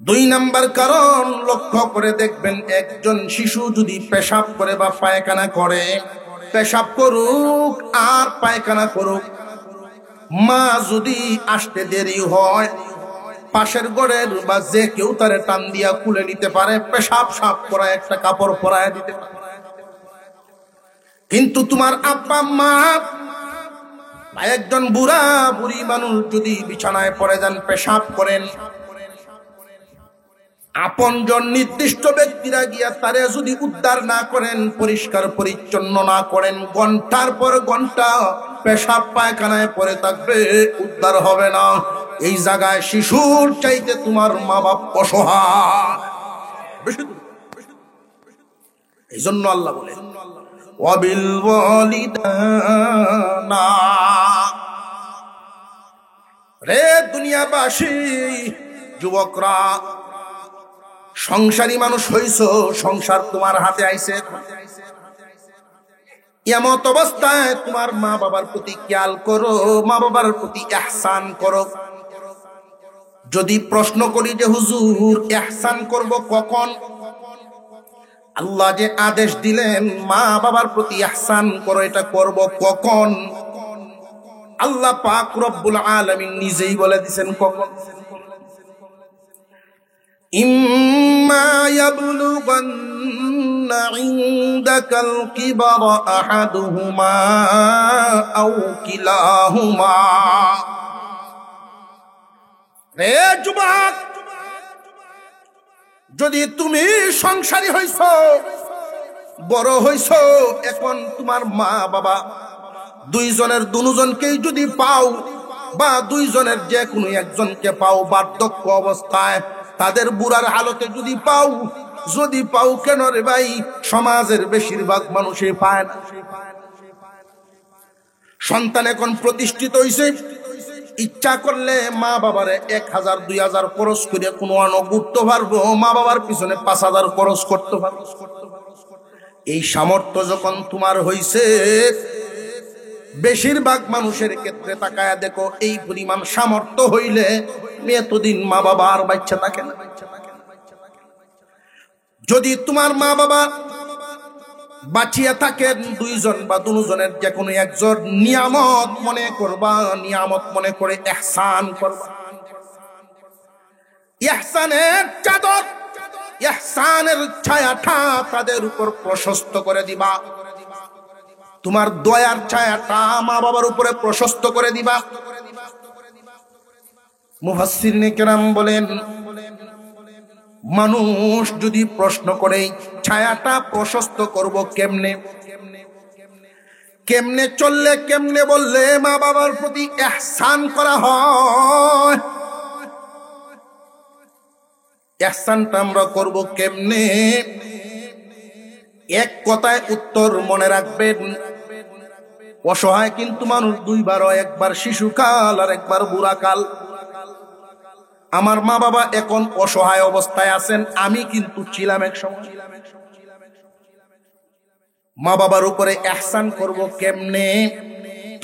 দুই নাম্বার কারণ, লক্ষ্য করে দেখবেন একজন শিশু যদি পেশাব করে বা পায়খানা করে, পেশাব করুক আর পায়খানা করুক, মা যদি আসতে দেরি হয়, পাশের ঘরের বা যে কেউ তারে টান দিয়া খুলে নিতে পারে, পেশাব সাফ করা একটা কাপড় পরায় দিতে পারে। কিন্তু তোমার আব্বা মা বা একজন বুড়া বুড়ি মানুষ যদি বিছানায় পড়ে যান, পেশাব করেন, আপনজন নির্দিষ্ট ব্যক্তিরা গিয়া তারে যদি উদ্ধার না করেন, পরিষ্কার পরিচ্ছন্ন না করেন, ঘন্টার পর ঘন্টা পেশাব পায়খানায় পড়ে থাকবে, উদ্ধার হবে না। এই জায়গায় শিশুর চাইতে তোমার মা বাপ অসহায়। এই জন্য আল্লাহ বলে ওয়াবিল ওয়ালিদানা। রে দুনিয়াবাসী, যুবকরা, সংসারী মানুষ হইছো, সংসার তোমার হাতে আইছে। এমত অবস্থায় তোমার মা বাবার প্রতি খেয়াল করো, মা বাবার প্রতি ইহসান করো। যদি প্রশ্ন করি যে হুজুর ইহসান করব কখন, আল্লাহ যে আদেশ দিলেন মা বাবার প্রতি ইহসান করো, এটা করব কখন? আল্লাহ পাক রব্বুল আলামিন নিজেই বলে দিয়েছেন কখন। ইম্মা ইয়াবলুগান্না ইনদাকাল কিবারা আহাদুহুমা আও কিলাহুমা। রে যুবক, যদি তুমি সংসারী হইছ, বড় হইছ, এখন তোমার মা বাবা দুইজনের দুজনকেই যদি পাও, বা দুইজনের যে কোনো একজনকে পাও বার্ধক্য অবস্থায়, তাদের বুড়ার হালতে যদি পাও, যদি পাও কেন রে ভাই, সমাজের বেশিরভাগ মানুষই পায় না। সন্তান এখন প্রতিষ্ঠিত হইছে, ইচ্ছা করলে মা বাবারে 1000 2000 খরচ করে কোনো ঘুরতে পারবো, মা বাবার পিছনে 5000 খরচ করতে পারবো। এই সামর্থ্য যখন তোমার হইছে, বেশিরভাগ মানুষের ক্ষেত্রে তাকায়া দেখো, এই পরিমাণ সামর্থ্য হইলে এতদিন মা বাবা আর বাচ্চা থাকে না। যদি তোমার মা বাবা বাঁচিয়া থাকেন, দুইজন বা দুজনের যে কোনো একজন, নিয়ামত মনে করবা, নিয়ামত মনে করে ইহসান করবা। ইহসানের চাদর ইহসানের ছায়াটা তাদের উপর প্রশস্ত করে দিবা, তোমার দয়ার ছায়াটা মা বাবার উপরে প্রশস্ত করে দিবা। মুফাসসিরিনে কেরাম বলেন, মানুষ যদি প্রশ্ন করে ছায়াটা প্রশস্ত করব কেমনে, কেমনে চললে, কেমনে বললে মা বাবার প্রতি ইহসান করা হয়, ইহসানটা আমরা করব কেমনে? এক কথায় উত্তর মনে রাখবেন, অসহায় কিন্তু মানুষ দুইবার হয়, একবার শিশুকাল আর একবার বুড়াকাল। আমার মা বাবা এখন অসহায় অবস্থায় আছেন, আমি কিন্তু ছিলাম এক সময়। মা বাবার উপরে ইহসান করব কেমনে?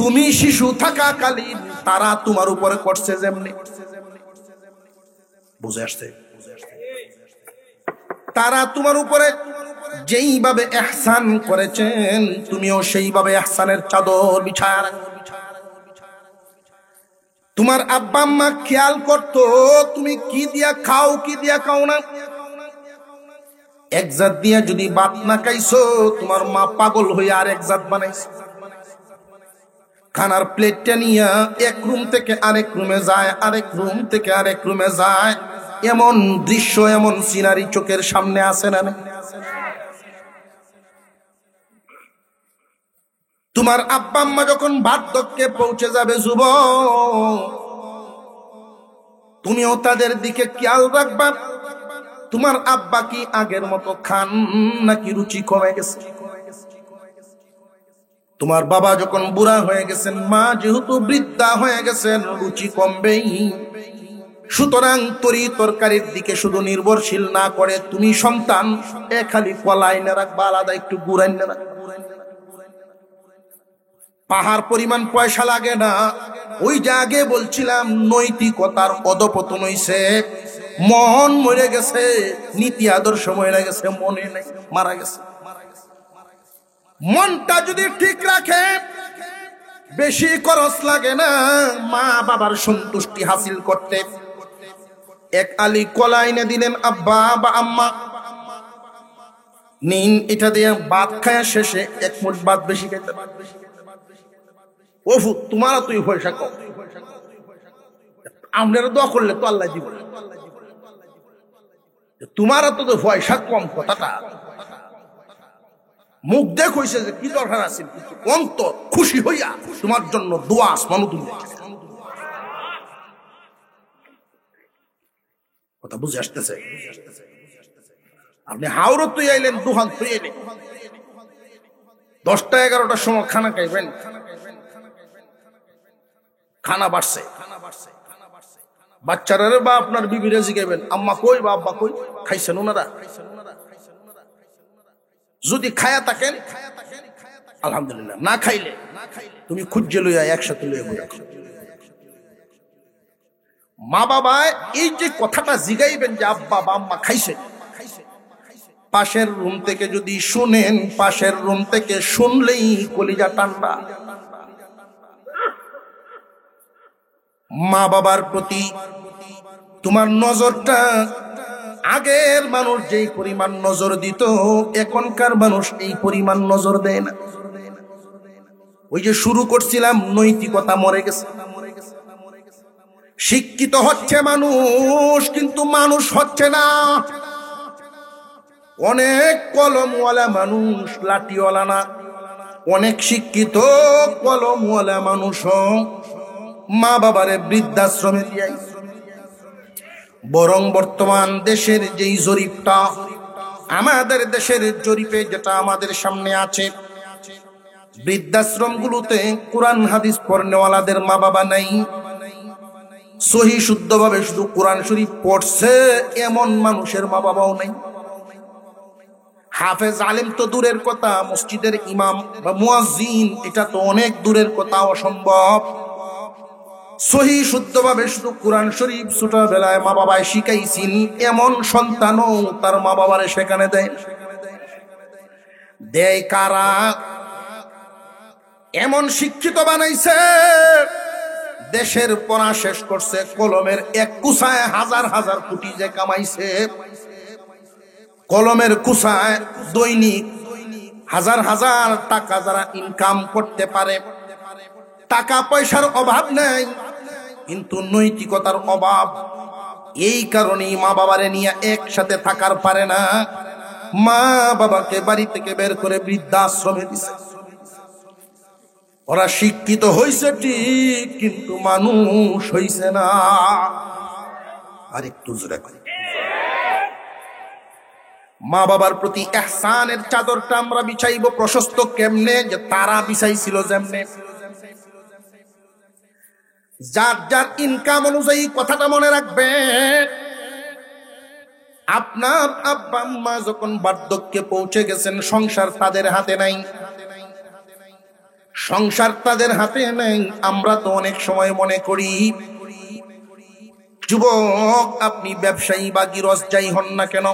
তুমি শিশু থাকাকালীন তারা তোমার উপরে করছে যেমনি, বুঝে আসছে? তারা তোমার উপরে যেইভাবে ইহসান করেছেন, তুমিও সেইভাবে ইহসানের চাদর বিছায়া রাখো। তোমার আব্বা আম্মা খেয়াল করতো তুমি কি দিয়া খাও, কি দিয়া খাও না। এক জাত দিয়া যদি ভাত না খাইছো, তোমার মা পাগল হইয়া আর এক জাত বানাইছে। খানার প্লেটটা নিয়া এক রুম থেকে আরেক রুমে যায়, আরেক রুম থেকে আরেক রুমে যায়। এমন দৃশ্য, এমন সিনারি চোখের সামনে আসে না? তোমার আব্বা আম্মা যখন বার্ধক্যে পৌঁছে যাবে যুবক, তুমিও তাদের দিকে খেয়াল রাখবা। তোমার আব্বা কি আগের মতো খান নাকি রুচি কমে গেছে? তোমার বাবা যখন বুড়া হয়ে গেছেন, মা যেহেতু বৃদ্ধা হয়ে গেছেন, রুচি কমবেই। সুতরাং তরি তরকারির দিকে শুধু নির্ভরশীল না করে তুমি সন্তান খালি কলাই না রাখবা, আলাদা একটু গুড়াই না রাখবা। পাহাড় পরিমাণ পয়সা লাগে না। ওই যে আগে বলছিলাম নৈতিকতার অধপতন হইছে, মন মরে গেছে, নীতি আদর্শ মরে গেছে, মনে নেই, মারা গেছে। মনটা যদি ঠিক রাখে বেশি খরচ লাগে না মা বাবার সন্তুষ্টি হাসিল করতে। এক আলি কলা এনে দিলেন আব্বা বা আম্মা, নিন এটা দিয়ে ভাত খায়া শেষে এক মুঠ ভাত বেশি খাইতে পারবে। ওফু তোমার তুই পয়সা কম, আমরা দোয়া করলে তো আল্লাহ দিব। তোমার তো পয়সা কম কথাটা মুখ দেখ হইছে যে কি দরকার আছে, অন্তর খুশি হইয়া তোমার জন্য দোয়া আসমানও তুমি কথা বুঝে আসতেছে। আপনি হাওড় তুই আইলেন, দুহান তুই আইলেন, 10টা 11টার সময় খানা খাইবেন, খানা বাড়ছে, বাচ্চারা বা আপনার বিবিরে জিগাইবেন আম্মা কই বা আব্বা কই, খাইছেন ওনারা? যদি খায়া থাকেন আলহামদুলিল্লাহ, না খাইলে তুমি খুঁজে লইয়া একসাথে লইয়া বলে। মা বাবা এই যে কথাটা জিগাইবেন যে আব্বা বা আম্মা খাইছে, পাশের রুম থেকে যদি শুনেন, পাশের রুম থেকে শুনলেই কলিজা ঠান্ডা। মা বাবার প্রতি তোমার নজরটা, আগের মানুষ যেই পরিমাণ নজর দিত এখনকার মানুষ এই পরিমাণ নজর দেয় না। ওই যে শুরু করছিলাম, নৈতিকতা মরে গেছে। শিক্ষিত হচ্ছে মানুষ কিন্তু মানুষ হচ্ছে না। অনেক কলমওয়ালা মানুষ লাঠিওয়ালা না, অনেক শিক্ষিত কলমওয়ালা মানুষ মা বাবারে বৃদ্ধাশ্রমে দিয়ে। বরং বর্তমান দেশের যেই জরিপটা, আমাদের দেশের জরিপে যেটা আমাদের সামনে আছে, বৃদ্ধাশ্রমগুলোতে কোরআন হাদিস পড়নেওয়ালাদের মা বাবা নাই। সহি শুদ্ধভাবে শুধু কোরআন শরীফ পড়ছে এমন মানুষের মা বাবাও নাই। হাফেজ আলেম তো দূরের কথা, মসজিদের ইমাম বা মুয়াজ্জিন এটা তো অনেক দূরের কথা, অসম্ভব। সহি শুদ্ধভাবে শুধু কোরআন শরীফ ছোটবেলায় মা বাবায় শিখাইছেন এমন সন্তানও তার মা বাবারে সেখানে দেয়। দেয় কারা? এমন শিক্ষিত বানাইছে, দেশের পড়া শেষ করছে, কলমের এক কুসায় হাজার হাজার কোটি যে কামাইছে, কলমের কুসায় দৈনিক হাজার হাজার টাকা যারা ইনকাম করতে পারে, টাকা পয়সার অভাব নেই, কিন্তু নৈতিকতার অভাব। এই কারণেই মা বাবারে নিয়ে একসাথে থাকার পারে না, মা বাবাকে বাড়ি থেকে বের করে বৃদ্ধাশ্রমে দিছে। ওরা শিক্ষিত হইছে ঠিক, কিন্তু মানুষ হইছে না। আর একটু জোরে করে মা বাবার প্রতি ইহসানের চাদরটা আমরা বিছাইব প্রশস্ত কেমনে, যে তারা বিছাইছিল যেমনে। যার যার ইনকাম অনুযায়ী কথাটা মনে রাখবে। আপনার আব্বা আম্মা যখন বার্ধক্যে পৌঁছে গেছেন, সংসার তাদের হাতে নাই, সংসার তাদের হাতে নেই। আমরা তো অনেক সময় মনে করি, যুবক আপনি ব্যবসায়ী বা গৃহস্থী হন না কেন,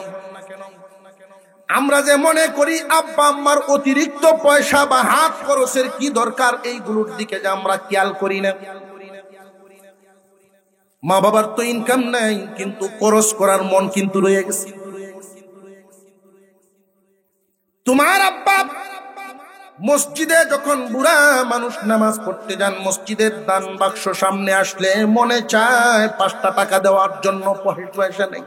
আমরা যে মনে করি আব্বা আম্মার অতিরিক্ত পয়সা বা হাত খরচের কি দরকার, এইগুলোর দিকে যে আমরা খেয়াল করি না। মা বাবার তো ইনকাম নাই, কিন্তু খরচ করার মন কিন্তু রয়ে গেছে। তোমার আব্বা মসজিদে যখন বুড়া মানুষ নামাজ পড়তে যান, মসজিদের দান বাক্স সামনে আসলে মনে চায় 5টা টাকা দেওয়ার জন্য, পয়সা নেই।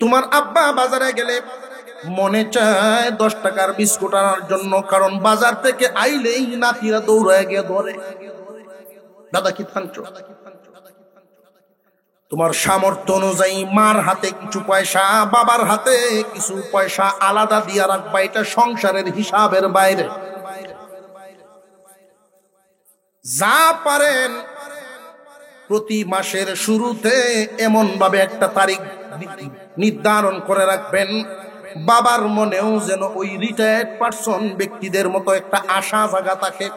তোমার আব্বা বাজারে গেলে মনে চায় 10 টাকার বিস্কুট আনার জন্য, কারণ বাজার থেকে আইলেই নাতিরা দৌড়ায় গিয়ে ধরে, দাদা কি খাচ্ছো। তোমার সামর্থ্য অনুযায়ী মার হাতে কিছু পয়সা, বাবার হাতে কিছু পয়সা আলাদা দিয়া রাখবা, এটা সংসারের হিসাবের বাইরে। যা পারেন প্রতি মাসের শুরুতে এমন ভাবে একটা তারিখ নির্ধারণ করে রাখবেন, বাবার মনেও যেন ওই রিটায়ার্ড পারসন ব্যক্তিদের মতো একটা আশা জাগা থাকে।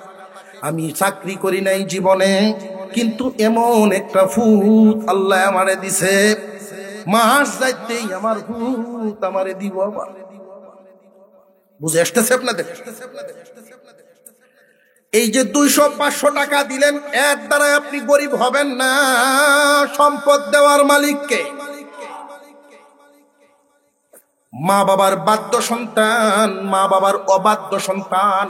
আমি চাকরি করি নাই জীবনে, কিন্তু এমন একটা ফুত আল্লাহ আমারে দিছে, মাস যাইতেই আমার ফুত আমারে দিব। বুঝে আসতেছে আপনাদের? এই যে 200-500 টাকা দিলেন, এর দ্বারা আপনি গরিব হবেন না, সম্পদ দেওয়ার মালিককে। মা বাবার বাধ্য সন্তান, মা বাবার অবাধ্য সন্তান,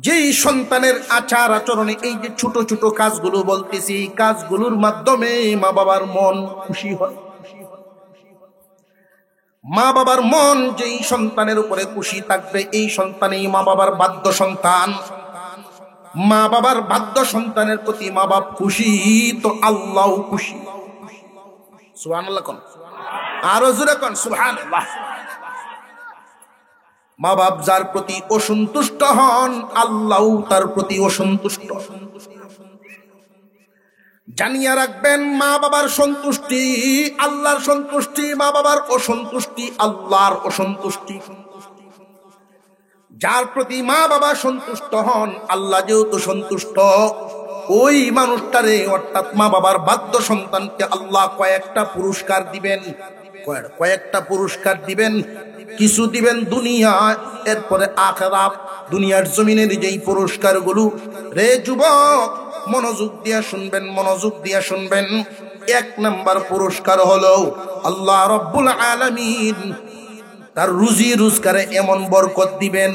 যেই সন্তানের আচার আচরণে এই যে ছোট ছোট কাজগুলো বলতেছি, কাজগুলোর মাধ্যমে মা বাবার মন খুশি হয়। মা বাবার মন যেই সন্তানের উপরে খুশি থাকবে, এই সন্তানই মা বাবার বাধ্য সন্তান। মা বাবার বাধ্য সন্তানের প্রতি মা বাপ খুশি, তো আল্লাহ খুশি। সুবহানাল্লাহ কোন, আরো জোরে কোন সুবহানাল্লাহ। মা বাপ যার প্রতি অসন্তুষ্ট হন, আল্লাহ তার প্রতি অসন্তুষ্ট। জানিয়ে রাখবেন, মা বাবার সন্তুষ্টি আল্লাহর সন্তুষ্টি, মা বাবার অসন্তুষ্টি আল্লাহর অসন্তুষ্টি। যার প্রতি মা বাবা সন্তুষ্ট হন, আল্লাহ যেহেতু সন্তুষ্ট, ওই মানুষটারে অর্থাৎ মা বাবার বাধ্য সন্তানকে আল্লাহ কয়েকটা পুরস্কার দিবেন, কয়েকটা পুরস্কার দিবেন। কিছু দিবেন দুনিয়া, এরপরে আখিরাত। দুনিয়ার জমিনের যেই পুরস্কারগুলো, রে যুবক মনোযোগ দিয়া শুনবেন, মনোযোগ দিয়া শুনবেন। 1 নাম্বার পুরস্কার হলো আল্লাহ রব্বুল আলামিন তার রুজি রোজগারে এমন বরকত দিবেন,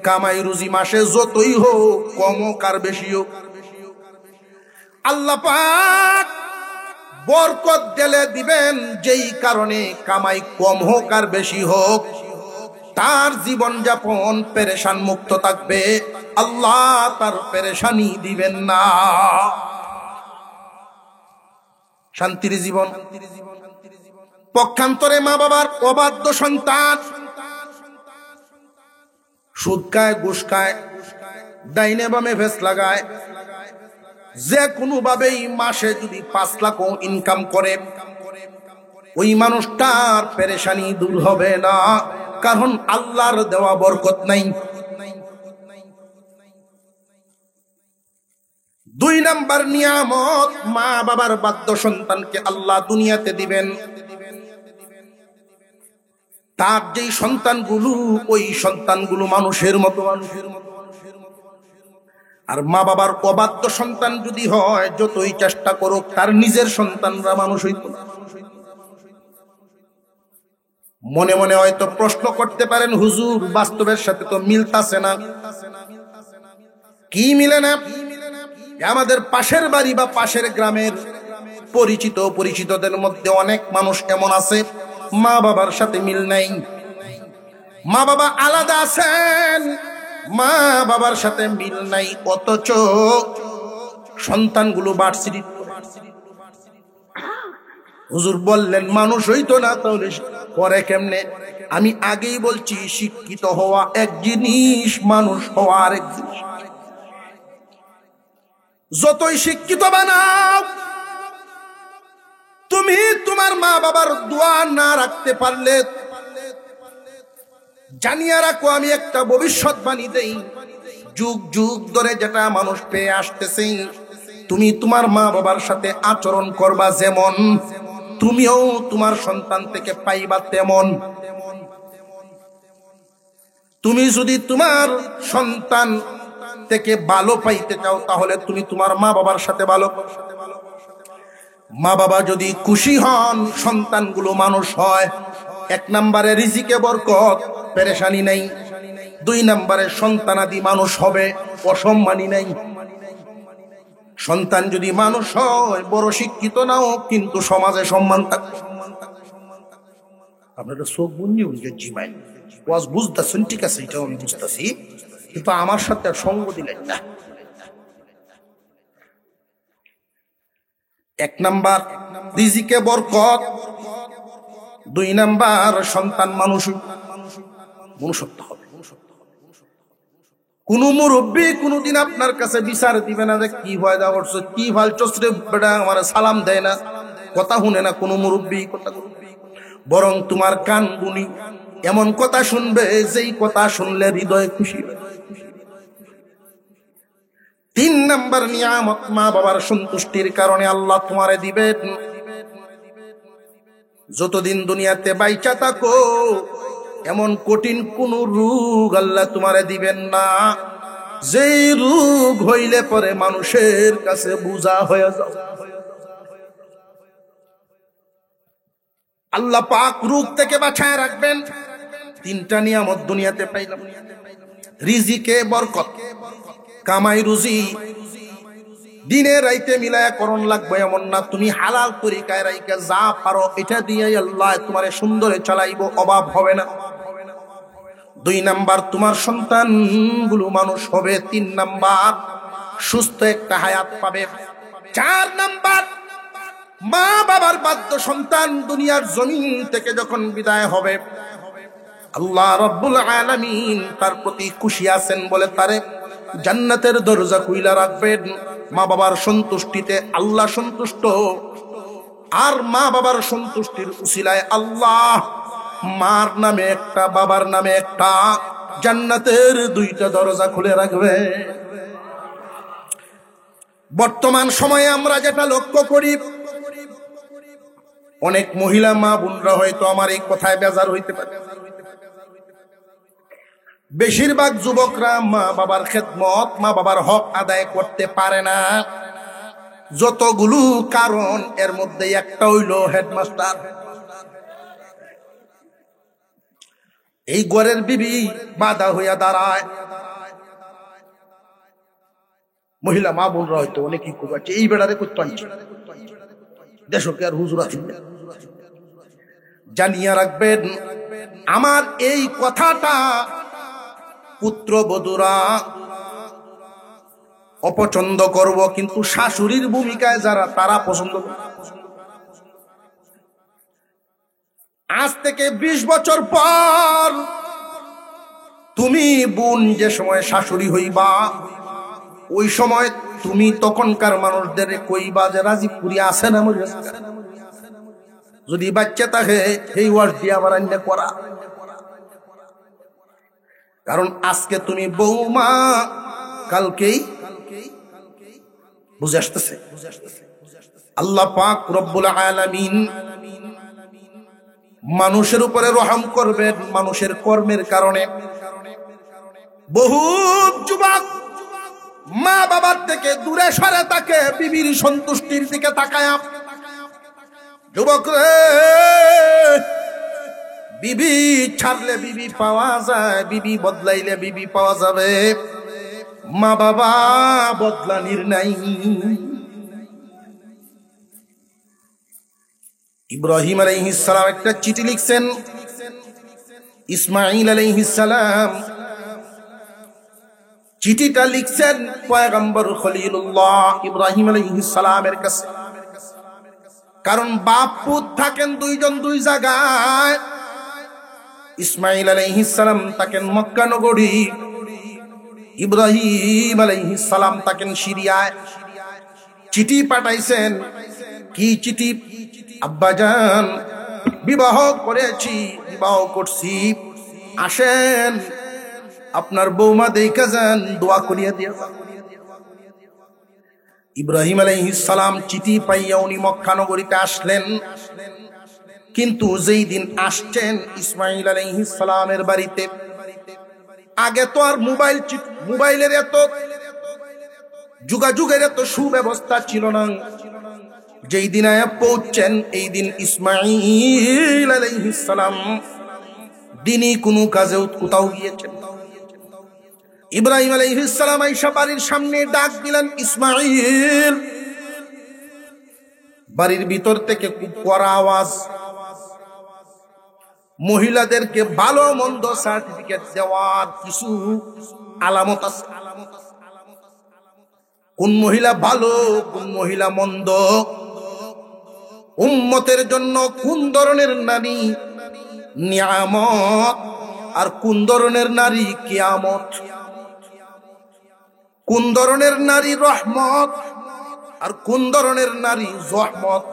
কামাই রুজি মাসে যতই হোক, কম হোক আর বেশি হোক, আল্লাহ পাক বরকত দিলে দিবেন, যেই কারণে কামাই কম হোক আর বেশি হোক, তার জীবন যাপন পেরেশান মুক্ত থাকবে। আল্লাহ তার পেরেশানি দিবেন না, শান্তির জীবন। পক্ষান্তরে মা বাবার অবাধ্য সন্তান সুদ খায়, ঘুষ খায়, ডাইনে বামে ভেস লাগায়, যে কোনো ভাবেই মাসে যদি 5 লাখ ইনকাম করে, ওই মানুষটার পেরেশানি দূর হবে না, কারণ আল্লাহর দেওয়া বরকত নাই। 2 নাম্বার নিয়ামত, মা বাবার বাধ্য সন্তানকে আল্লাহ দুনিয়াতে দিবেন। তার যেই সন্তানগুলো, ওই সন্তানগুলো মানুষের মতো, আর মা বাবার অবাধ্য সন্তান যদি হয়, যতই চেষ্টা করুক, তার নিজের সন্তানরা মানুষ হইত না। মনে মনে হয়তো প্রশ্ন করতে পারেন, হুজুর বাস্তবের সাথে তো মিলতাছে না। কি মিলে না? আমাদের পাশের বাড়ি বা পাশের গ্রামের পরিচিতদের মধ্যে অনেক মানুষ এমন আছে মা বাবার সাথে মিল নাই, মা বাবা আলাদা আছেন, মা বাবার সাথে মিল নাই, অথচ সন্তানগুলো ভার্সিটি। হুজুর বললেন মানুষ হইতো না তাহলে পরে কেমনে? আমি আগেই বলছি, শিক্ষিত হওয়া এক জিনিস, মানুষ হওয়া আরেক জিনিস। যতই শিক্ষিত বানাও, তুমি তোমার মা বাবার দোয়া না রাখতে পারলে, জানিয়ে রাখো আমি একটা ভবিষ্যৎবাণী দেই, যুগ যুগ ধরে যেটা মানুষ পেয়ে আসতেছে, তুমি তোমার মা বাবার সাথে আচরণ করবা যেমন, তুমিও তোমার সন্তান থেকে পাইবা তেমন। তুমি যদি তোমার সন্তান থেকে ভালো পাইতে চাও, তাহলে তুমি তোমার মা বাবার সাথে ভালো। মা বাবা যদি খুশি হন, সন্তানগুলো মানুষ হয়। 1 নম্বরে রিজিকে বরকত, পেরেশানি নাই। 2 নম্বরে সন্তানাদি মানুষ হবে, অসম্মানী নাই। সন্তান যদি মানুষ হয়, বড় শিক্ষিত নাও, কিন্তু সমাজে সম্মান থাকবে। আপনারা চোখ বুঝি জিমাই ওয়াজ বুঝতেছেন, ঠিক আছে, এটাও আমি বুঝতেছি, কিন্তু আমার সাথে সঙ্গ দিলেন না। 1 নাম্বার রিজিকে বরকত, 2 নাম্বার সন্তান মনুষ্যত্ব হবে। কোন মুরব্বী কোনদিন আপনার কাছে বিচার দিবে না যে কি ফায়দা করছো, কি ফালছস রে বেটা, আমার সালাম দেয় না, কথা শুনে না কোন মুরব্বী কথা। বরং তোমার কান গুনি এমন কথা শুনবে যেই কথা শুনলে হৃদয়ে খুশি হয়। 3 নাম্বার নিয়ামত, মা বাবার সন্তুষ্টির কারণে আল্লাহ তোমারে দিবেন। যতদিন দুনিয়াতে বাইচা থাকো, এমন কঠিন কোন রোগ আল্লাহ তোমারে দিবেন না, যেই রোগ হইলে পরে মানুষের কাছে বোঝা হয়ে যাও। আল্লাহ পাক রোগ থেকে বাঁচায় রাখবেন। 3টা নিয়ামত দুনিয়াতে পাইলাম। রিজিকে বরকত, কামাই রুজি দিনে রাইতে মিলায়া করণ লাগবে এমন না, তুমি হালাল তরিকায় রাইকা যা পারো এটা দিয়ে আল্লাহ তোমারে সুন্দরে চালাইবো, অভাব হবে না। 2 নাম্বার তোমার সন্তান গুলো মানুষ হবে। 3 নাম্বার সুস্থ একটা হায়াত পাবে। 4 নাম্বার মা বাবার বাধ্য সন্তান দুনিয়ার জমিন থেকে যখন বিদায় হবে, আল্লাহ রাব্বুল আলামিন তার প্রতি খুশি আছেন বলে তারে জান্নাতের দরজা খুইলা রাখবেন। মা বাবার সন্তুষ্টিতে আল্লাহ সন্তুষ্ট, আর মা বাবার সন্তুষ্টির উসিলায় আল্লাহ মার নামে একটা, বাবার নামে একটা, জান্নাতের 2টা দরজা খুলে রাখবে। বর্তমান সময়ে আমরা যেটা লক্ষ্য করি, অনেক মহিলা মা বোনরা হয়তো আমার এই কথায় বেজার হইতে পারে, বেশিরভাগ যুবকরা মা বাবার খেদমত, মা বাবার হক আদায় করতে পারে না। যতগুলো কারণ, এর মধ্যে একটা হইল হেডমাস্টার। এই ঘরের বিবি বাধা হইয়া দাঁড়ায়। মহিলা মা বোনরা হয়তো অনেকেই খুব আছে, এই বেড়ারে করতে আনছে দেশকে আর হুজুর আছেন। জানিয়া রাখবেন, আমার এই কথাটা পুত্রবধূরা অপছন্দ করব, কিন্তু শাশুড়ির ভূমিকায় যারা, তারা পছন্দ করবে। আজ থেকে 20 বছর পর তুমি বোন যে সময় শাশুড়ি হইবা, ওই সময় তুমি তখনকার মানুষদের কইবা যে রাজীবপুরি আছে না, যদি বাচ্চা থাকে এই ওয়াজ দিয়ে আবার আন্যা করা। কারণ আজকে তুমি বৌমা, কালকেই বুঝে আসতেছে। আল্লাহ পাক রব্বুল আলামিন মানুষের উপরে রহম করবেন মানুষের কর্মের কারণে। বহু যুবক মা বাবার থেকে দূরে সরে থাকে, বিবির সন্তুষ্টির দিকে তাকায়। যুবক রে, বিবি ছাড়লে বিবি পাওয়া যায়, বিবি বদলাইলে বিবি পাওয়া যাবে, মা বাবা বদলানির নাই। ইব্রাহিম আলাইহিস সালাম একটা চিঠি লিখছেন ইসমাঈল আলাইহিস সালাম, চিঠিটা লিখছেন পয়গম্বর খলিলুল্লাহ ইব্রাহিম আলাইহিস সালামের কাছে। কারণ বাপ পুত থাকেন দুইজন দুই জায়গায়। ইসমাঈল আলাইহিস সালাম থাকেন মক্কা নগরী, ইব্রাহিম আলাইহিস সালাম থাকেন সিরিয়ায়। চিঠি পাঠাইছেন, কি চিঠি? আব্বাজান বিবাহ করেছি, বিবাহ করছি, আসেন আপনার বৌমা দেখা যান, দোয়া করিয়া দিয়া। ইব্রাহিম আলাইহিস সালাম চিঠি পাইয়া উনি মক্কা নগরীতে আসলেন। কিন্তু যেই দিন আসছেন ইসমাঈল আলাইহিস সালামের বাড়িতে, আগে তো আর মোবাইলের এত যোগাযোগের এত সুব্যবস্থা ছিল না। যেই দিন আয়া পৌঁছছেন এই দিন ইসমাঈল আলাইহিস সালাম দিনই কোনো কাজে কোথাও গিয়েছেন। ইব্রাহিম আলাইহিস সালাম আয়েশা বাড়ির সামনে ডাক দিলেন, ইসমাঈল। বাড়ির ভিতর থেকে খুব কড়া আওয়াজ। মহিলাদেরকে ভালো মন্দ সার্টিফিকেট দেওয়ার কিছু আলামত আছে। কোন মহিলা ভালো, কোন মহিলা মন্দ, উম্মতের জন্য কোন ধরনের নারী নিয়ামত আর কোন ধরনের নারী কিয়ামত, কোন ধরনের নারী রহমত আর কোন ধরনের নারী জহমত,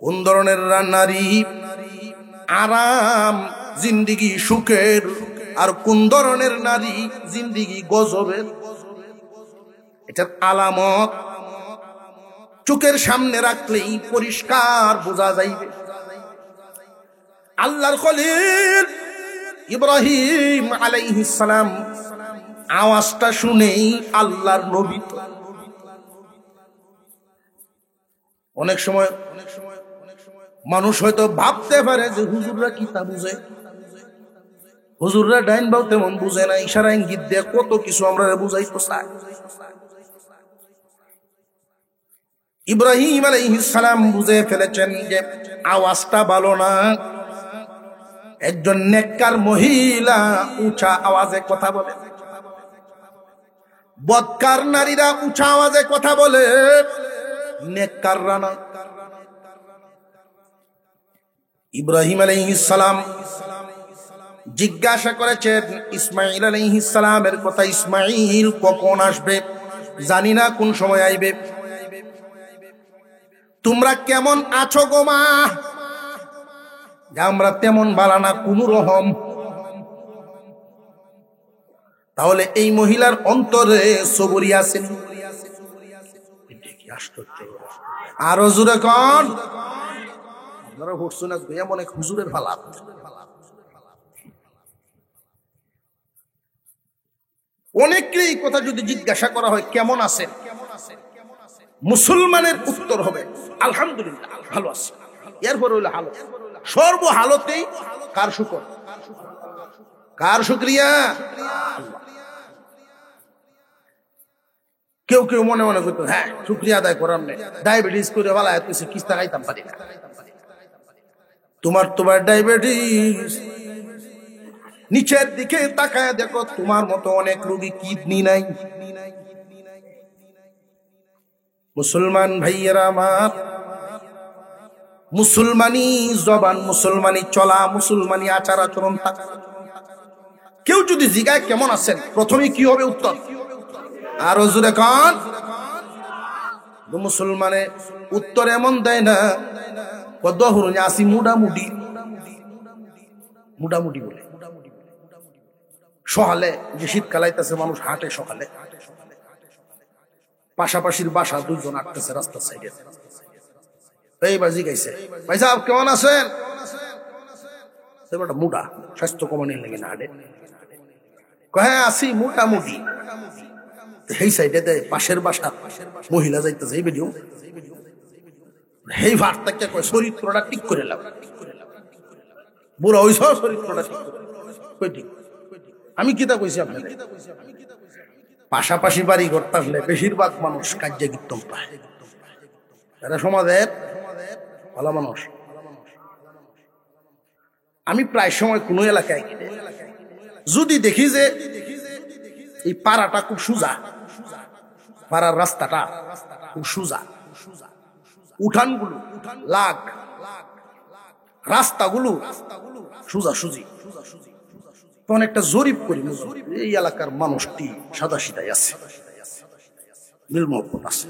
কোন ধরনের নারী আরাম জিন্দিগি সুখের আর কোন ধরনের নারী জিন্দিগি গজবের। এটার আলামত চোখের সামনে রাখলেই পরিষ্কার বোঝা যাইবে। আল্লাহর খলিল ইব্রাহিম আলাইহিস সালাম আওয়াজটা শুনেই আল্লাহর নবী। অনেক সময় মানুষ হয়তো ভাবতে পারে যে হুজুররা কি তা বুঝে, হুজুররা ডাইন বাউ তেমন বুঝে না, ইশারা ইঙ্গিত দিয়ে কত কিছু আমরা বুঝাইতে চাই। ইব্রাহিম আলাইহিস সালাম বুঝে ফেলেছেন যে আওয়াজটা ভালো না। একজন নেককার মহিলা উঁচা আওয়াজে কথা বলে, বদকার নারীরা উঁচা আওয়াজে কথা বলে, নেককাররা না। ইব্রাহিম আলাইহিস সালাম জিজ্ঞাসা করেছেন ইসমাঈল আলাইহিস সালামের কথা, ইসমাঈল কখন আসবে? জানি না কোন সময় আইবে। তোমরা কেমন আছো গো মা? আমরা তেমন বালা না কোন রকম। তাহলে এই মহিলার অন্তরে সবরি আছেন। আরো জোরে কন। আপনারা হুসুন এমন এক হুজুরের হালাত। অনেকেই কথা যদি জিজ্ঞাসা করা হয় কেমন আছেন, মুসলমানের উত্তর হবে আলহামদুলিল্লাহ ভালো আছে। এরপর হইল হালত। সর্ব হালতেই কার শুকর, কার শুকরিয়া? কেউ কেউ মনে মনে করতো হ্যাঁ শুকরিয়া আদায় করার নেই, ডায়াবেটিস করে বলা এত কিস্তা খাইতাম পারি না। তোমার ডায়াবেটিস, নিচের দিকে তাকায় দেখো তোমার মতো অনেক রোগী কিডনি নাই। মুসলমান ভাইয়েরা আমার, মুসলমানি জবান, মুসলমানি চলা, মুসলমানি আচার আচরণ থাকা। কেউ যদি জিজ্ঞাসা কেমন আছেন, প্রথমে কি হবে উত্তর? আরো জোরে কান। মুসলমানে উত্তর এমন দেয় না, কদহরুন আসি মুডামুডি, মুডামুডি বলে। সকালে যে শীতকাল আইতেছে, মানুষ হাঁটে সকালে, পাশাপাশির বাসা দুইজন আটতেছে রাস্তার সাইডে। এইবার জিগাইছে ভাই সাহেব কেমন আছেন? মুডা স্বাস্থ্য কমানোর লেগে না হাঁটে, হ্যাঁ আসি মোটামুটি। সেই সাইডে দেয় পাশের বাসা মহিলা যাইতেছে, এই ভিডিও সেই ভারটাকে কয় চরিত্রটা ঠিক করে লাভ। বুড়া হইছ চরিত্রটা ঠিক কই ঠিক আমি কিতা কইছি আপনাদের পাশাপাশি বাড়ি ঘর থাকলে বেশিরভাগ মানুষ কাজে কীর্তন পায় এরা সমাজের ভালো মানুষ আমি প্রায় সময় কোনো এলাকায় যদি দেখি যে এই পাড়াটা খুব সোজা পাড়ার রাস্তাটা খুব সোজা উঠানগুলো লাগ রাস্তাগুলো সোজাসুজি তখন একটা জরিপ করি এই এলাকার মানুষটি সাদা সিধাই আছে মিলমহব্বত আছে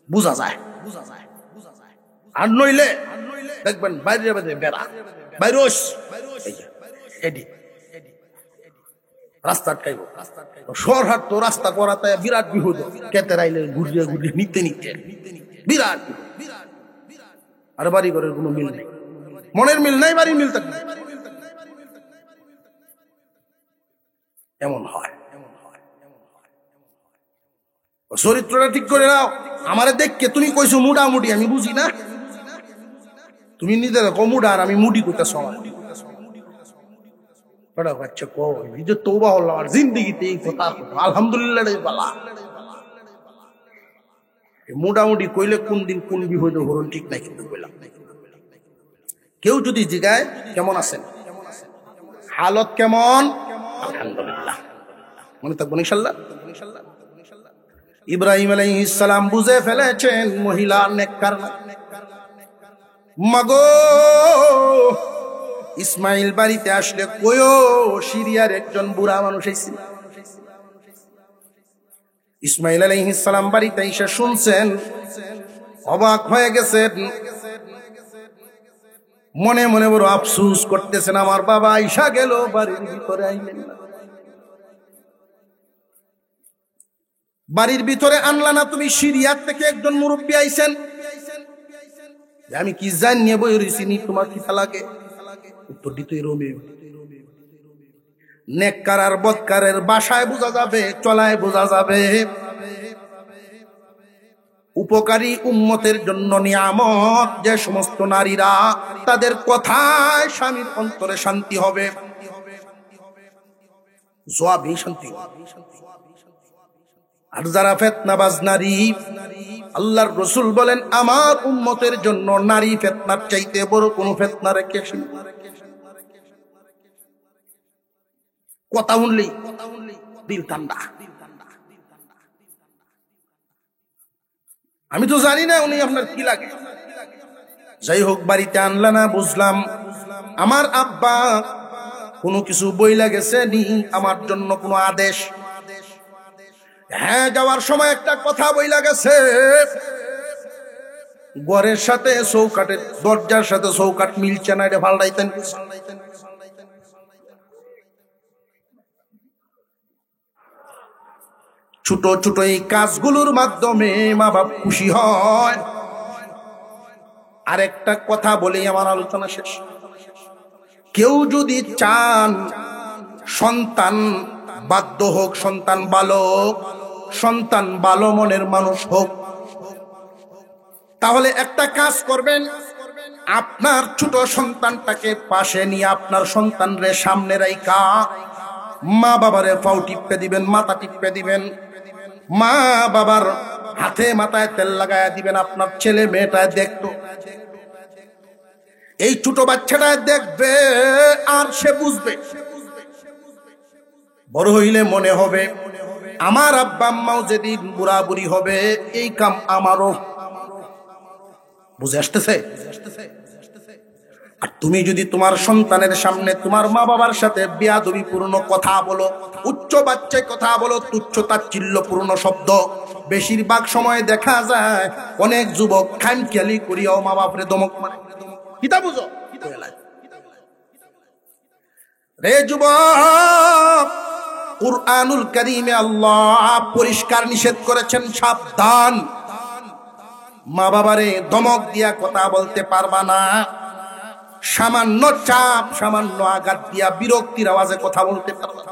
বোঝা যায় আর নইলে দেখবেন বাইরে বাইরে বেড়া বাইরস রাস্তা আটকাইব শহরহাট তো রাস্তা করাতে বিরাট বিপদ কেতে রাইলে ঘুরিয়ে ঘুরিয়ে নিতে নিতে বিরাট আর বাড়ি ঘরের কোনো মিল নেই মনের মিল নাই বাড়ির মিল থাকবে এমন হয় চরিত্রটা ঠিক করে নাও আমারে দেখকে তুমি কইছো মুডামুডি আমি বুঝি না তুমি নিজের কমুডা আর আমি মুডি কইতা সময় বড় বাচ্চা কো এই যে তওবা হলো আর জিন্দেগিতে এই কথা আলহামদুলিল্লাহ রে বালা এই মুডামুডি কইলে কোন দিন কোন বিপদ হরণ ঠিক নাই কিন্তু কইলাম কেউ যদি জিগায় কেমন আছেন হালত কেমন আলহামদুলিল্লাহ মনে থাকবো ইনশাআল্লাহ ইব্রাহিম আলাইহিস সালাম বুঝে ফেলেছেন মহিলা নেককার মাগো ইসমাইল বাড়িতে আসলে কয়ো সিরিয়ার একজন বুড়া মানুষ আইছিল ইসমাইল আলাইহিস সালাম বাড়িতে এসে শুনছেন অবাক হয়ে গেছেন মনে মনে বড় আফসোস করতেছেন আমার বাবা আইসা গেল বাড়ির ভিতরে আইলেন না বাড়ির ভিতরে আনলা না তুমি সিরিয়ার থেকে একজন মুরব্বী আইছেন আমি কি জান নিয়ে বই রইছি নি তোমার কি লাগে উত্তর দিতে রবে নেককার আর বদকারের বাসায় বোঝা যাবে চলায় বোঝা যাবে উপকারী উম্মতের জন্য নিয়ামত যে সমস্ত নারীরা তাদের কথায় স্বামীর অন্তরে শান্তি হবে জবাবে শান্তি আর যারা ফিতনাবাজ নারী আল্লাহর রাসূল বলেন আমার উম্মতের জন্য নারী ফিতনার চাইতে বড় কোনো ফিতনা রেখেছেন কথা শুনলেই দিল ঠান্ডা আমি তো জানি না উনি আপনার কি লাগে যাই হোক বাড়িতে আনলা না বুঝলাম আমার আব্বা কোনো কিছু বইলা গেছে নি আমার জন্য কোনো আদেশ হ্যাঁ যাওয়ার সময় একটা কথা বইলা গেছে ঘরের সাথে চৌকাটের দরজার সাথে চৌকাট মিলছে না এটা পাল্টাইতেন ছোট ছোট এই কাজগুলোর মাধ্যমে মা বাপ খুশি হয় আরেকটা কথা বলেই আমার আলোচনা শেষ কেউ যদি চান সন্তান বাধ্য হোক সন্তান ভালো মনের মানুষ হোক তাহলে একটা কাজ করবেন আপনার ছোট সন্তানটাকে পাশে নিয়ে আপনার সন্তানরে সামনে রাইখা মা বাবারে পাও টিপে দিবেন মাথা টিপে দিবেন মা বাবার হাতে মাথায় তেল লাগায় দিবেন আপনার ছেলে মেয়েটা দেখতো এই ছোট বাচ্চাটা দেখবে আর সে বুঝবে বড় হইলে মনে হবে আমার আব্বা আম্মাও যেদিন বুড়া বুড়ি হবে এই কাম আমারও বুঝে আসতেছে আর তুমি যদি তোমার সন্তানের সামনে তোমার মা বাবার সাথে বেয়াদবিপূর্ণ কথা বলো উচ্চ বাচ্চায় কথা বলো তুচ্ছ তাচ্ছিল্যপূর্ণ শব্দ বেশিরভাগ সময় দেখা যায় অনেক যুবক খামখেয়ালি করিয়াও মা বাপরে ধমক মারে কিতা বুঝো রে যুবক কুরআনুল কারীমে আল্লাহ পরিষ্কার নিষেধ করেছেন সাবধান মা বাবারে ধমক দিয়া কথা বলতে পারবা না সামান্য চাপ সামান্য আঘাত দিয়া বিরক্তির আওয়াজে কথা বলতে পারবা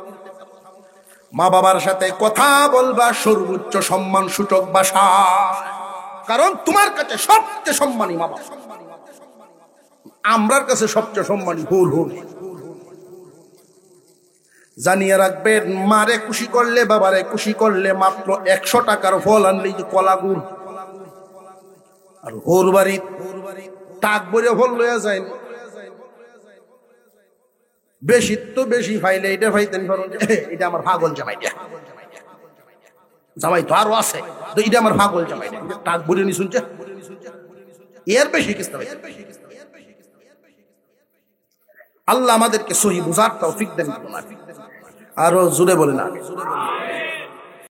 মা বাবার সাথে কথা বলবা সর্বোচ্চ সম্মান সূচক ভাষা কারণ তোমার কাছে সবচেয়ে সম্মানী মা বাবা আমরার কাছে সবচেয়ে সম্মানী হুর হুর। জানিয়ে রাখবেন, মারে খুশি করলে, বাবারে খুশি করলে মাত্র 100 টাকার ফল আনলেই যে কলা গুড়, আর হোর বাড়ি টাক ভরে ফল লইয়া যায়। বেশি তো বেশি ফাইলে এটা ফাইতেন পারেন, এটা আমার পাগল জামাইটা, জামাই তো আরো আছে, তো এটা আমার পাগল জামাইটা টাক ভরে নি শুনছে, এর বেশি কিস্তা। আল্লাহ আমাদেরকে সহি বুঝার তৌফিক দেন। আরো জোরে বলেন আমিন।